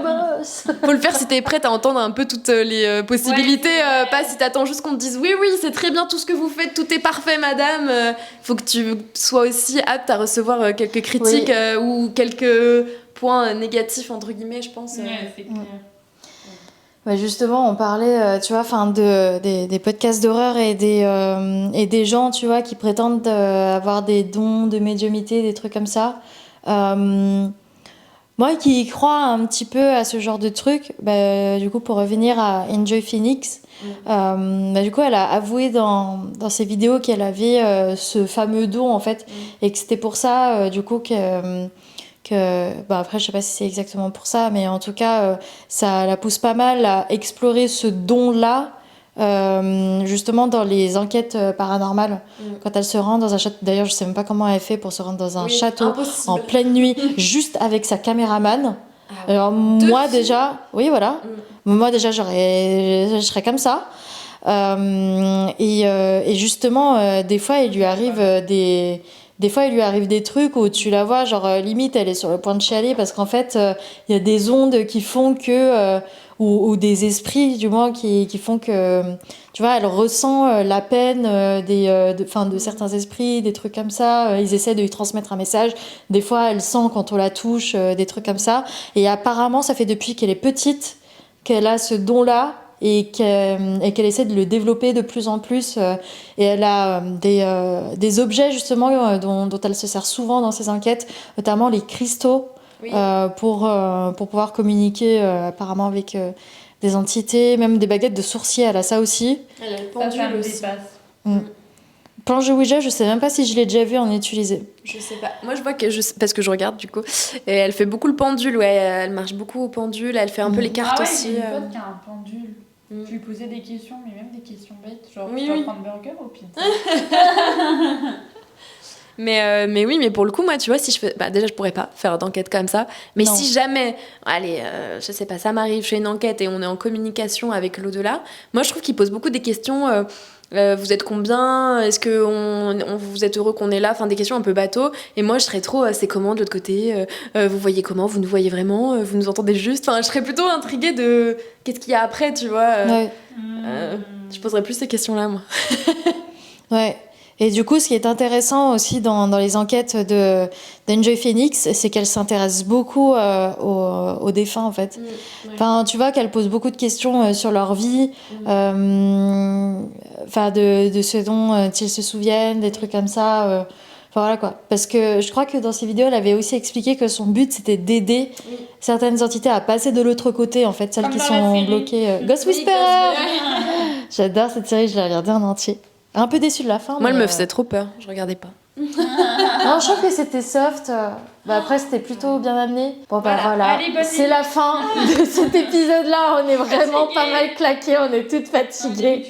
Speaker 3: Faut le faire si t'es prête à entendre un peu toutes les possibilités. Pas si t'attends juste qu'on te dise, oui, c'est très bien tout ce que vous faites, tout est parfait, madame. Faut que tu sois aussi apte à recevoir quelques critiques ou quelques points négatifs, entre guillemets, je pense.
Speaker 2: Ouais, c'est clair.
Speaker 1: Ouais, justement, on parlait, tu vois, des podcasts d'horreur et des gens, tu vois, qui prétendent avoir des dons de médiumnité, des trucs comme ça. Moi qui crois un petit peu à ce genre de truc, du coup, pour revenir à Enjoy Phoenix, du coup, elle a avoué dans ses vidéos qu'elle avait ce fameux don, en fait, et que c'était pour ça, du coup, après je sais pas si c'est exactement pour ça, mais en tout cas ça la pousse pas mal à explorer ce don là justement dans les enquêtes paranormales quand elle se rend dans un château. D'ailleurs je sais même pas comment elle fait pour se rendre dans un château impossible. En pleine nuit juste avec sa caméraman. Alors moi déjà, oui voilà, moi déjà je serais comme ça. Et justement, des fois il lui arrive des trucs où tu la vois, genre limite elle est sur le point de chialer parce qu'en fait il y a des ondes qui font que ou des esprits du moins qui font que tu vois elle ressent la peine de certains esprits, des trucs comme ça, ils essaient de lui transmettre un message, des fois elle sent quand on la touche, des trucs comme ça, et apparemment ça fait depuis qu'elle est petite qu'elle a ce don-là et qu'elle essaie de le développer de plus en plus, et elle a des objets justement dont elle se sert souvent dans ses enquêtes, notamment les cristaux.
Speaker 3: Oui.
Speaker 1: Pour pouvoir communiquer apparemment avec des entités, même des baguettes de sourcier, elle a ça aussi.
Speaker 3: Elle a le
Speaker 2: Ça
Speaker 3: pendule
Speaker 2: me
Speaker 3: aussi.
Speaker 2: dépasse.
Speaker 1: Planche de Ouija, je sais même pas si je l'ai déjà vu en utiliser.
Speaker 3: Je sais pas. Moi, je vois que parce que je regarde du coup, et elle fait beaucoup le pendule. Ouais, elle marche beaucoup au pendule. Elle fait un peu les cartes aussi.
Speaker 2: J'ai une pote qui a un pendule. Je lui posais des questions, mais même des questions bêtes, genre
Speaker 3: Oui,
Speaker 2: tu
Speaker 3: oui.
Speaker 2: vas prendre burger ou pizza.
Speaker 3: Mais oui, mais pour le coup, moi, tu vois, si je fais. Bah, déjà, je pourrais pas faire d'enquête comme ça. Mais
Speaker 1: Non.
Speaker 3: si jamais, allez, je sais pas, ça m'arrive, je fais une enquête et on est en communication avec l'au-delà, moi, je trouve qu'il pose beaucoup des questions. Vous êtes combien? Est-ce que vous êtes heureux qu'on est là? Enfin, des questions un peu bateau. Et moi, je serais trop, c'est comment de l'autre côté? Vous voyez comment? Vous nous voyez vraiment? Vous nous entendez juste? Enfin, je serais plutôt intriguée de qu'est-ce qu'il y a après, tu vois.
Speaker 1: Ouais.
Speaker 3: Je poserais plus ces questions-là, moi.
Speaker 1: Ouais. Et du coup, ce qui est intéressant aussi dans les enquêtes d'Enjoy Phoenix, c'est qu'elle s'intéresse beaucoup aux défunts, en fait.
Speaker 3: Ouais.
Speaker 1: Enfin, tu vois qu'elle pose beaucoup de questions sur leur vie, enfin, de ce dont ils se souviennent, des trucs comme ça. Enfin, voilà quoi. Parce que je crois que dans ses vidéos, elle avait aussi expliqué que son but, c'était d'aider certaines entités à passer de l'autre côté, en fait, celles
Speaker 2: Comme
Speaker 1: qui
Speaker 2: dans la
Speaker 1: sont
Speaker 2: série.
Speaker 1: bloquées. Ghost Whisperer! J'adore cette série, je l'ai regardée en entier. Un peu déçue de la fin.
Speaker 3: Moi, elle
Speaker 1: mais,
Speaker 3: me faisait trop peur. Je regardais pas.
Speaker 1: Non, je trouve que c'était soft. Bah, après, c'était plutôt bien amené. Bon, bah
Speaker 2: Voilà.
Speaker 1: voilà.
Speaker 2: Allez, bonne
Speaker 1: C'est la fin de cet épisode-là. On est vraiment pas mal claqués. On est toutes fatiguées.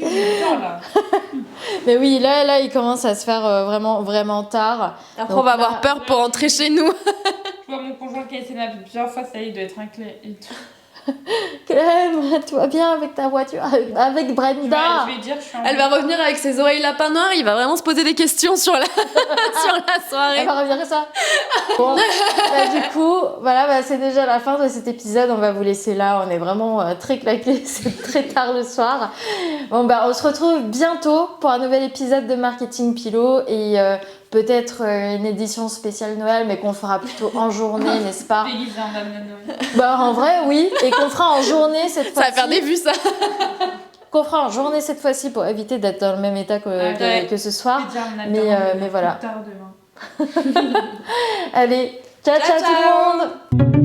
Speaker 1: Mais oui, là, il commence à se faire vraiment, vraiment tard.
Speaker 3: Après,
Speaker 1: Donc
Speaker 3: on va
Speaker 1: là-
Speaker 3: avoir peur pour rentrer chez nous.
Speaker 2: Je vois mon conjoint qui a essayé d'appeler plusieurs fois, ça y est, il doit être inquiet et tout.
Speaker 1: Clem, tu vas bien avec ta voiture, avec Brenda.
Speaker 2: Je vais dire, je suis en
Speaker 3: Elle va revenir avec ses oreilles lapin noir. Il va vraiment se poser des questions sur la, sur la soirée.
Speaker 1: Elle va revenir ça. Bon, bah, du coup, voilà, bah, c'est déjà la fin de cet épisode. On va vous laisser là. On est vraiment très claqués. C'est très tard le soir. Bon, bah, on se retrouve bientôt pour un nouvel épisode de Marketing Pilot et peut-être une édition spéciale Noël, mais qu'on fera plutôt en journée, n'est-ce pas?
Speaker 2: déguisée en Dame de Noël.
Speaker 1: Bah, en vrai, oui. Et qu'on fera en journée cette
Speaker 3: Ça
Speaker 1: fois-ci.
Speaker 3: va faire des vues, ça.
Speaker 1: Qu'on fera en journée cette fois-ci pour éviter d'être dans le même état que ce soir. Mais voilà.
Speaker 2: Tard demain.
Speaker 1: Allez, ciao, ciao,
Speaker 3: Ciao,
Speaker 1: tout le monde!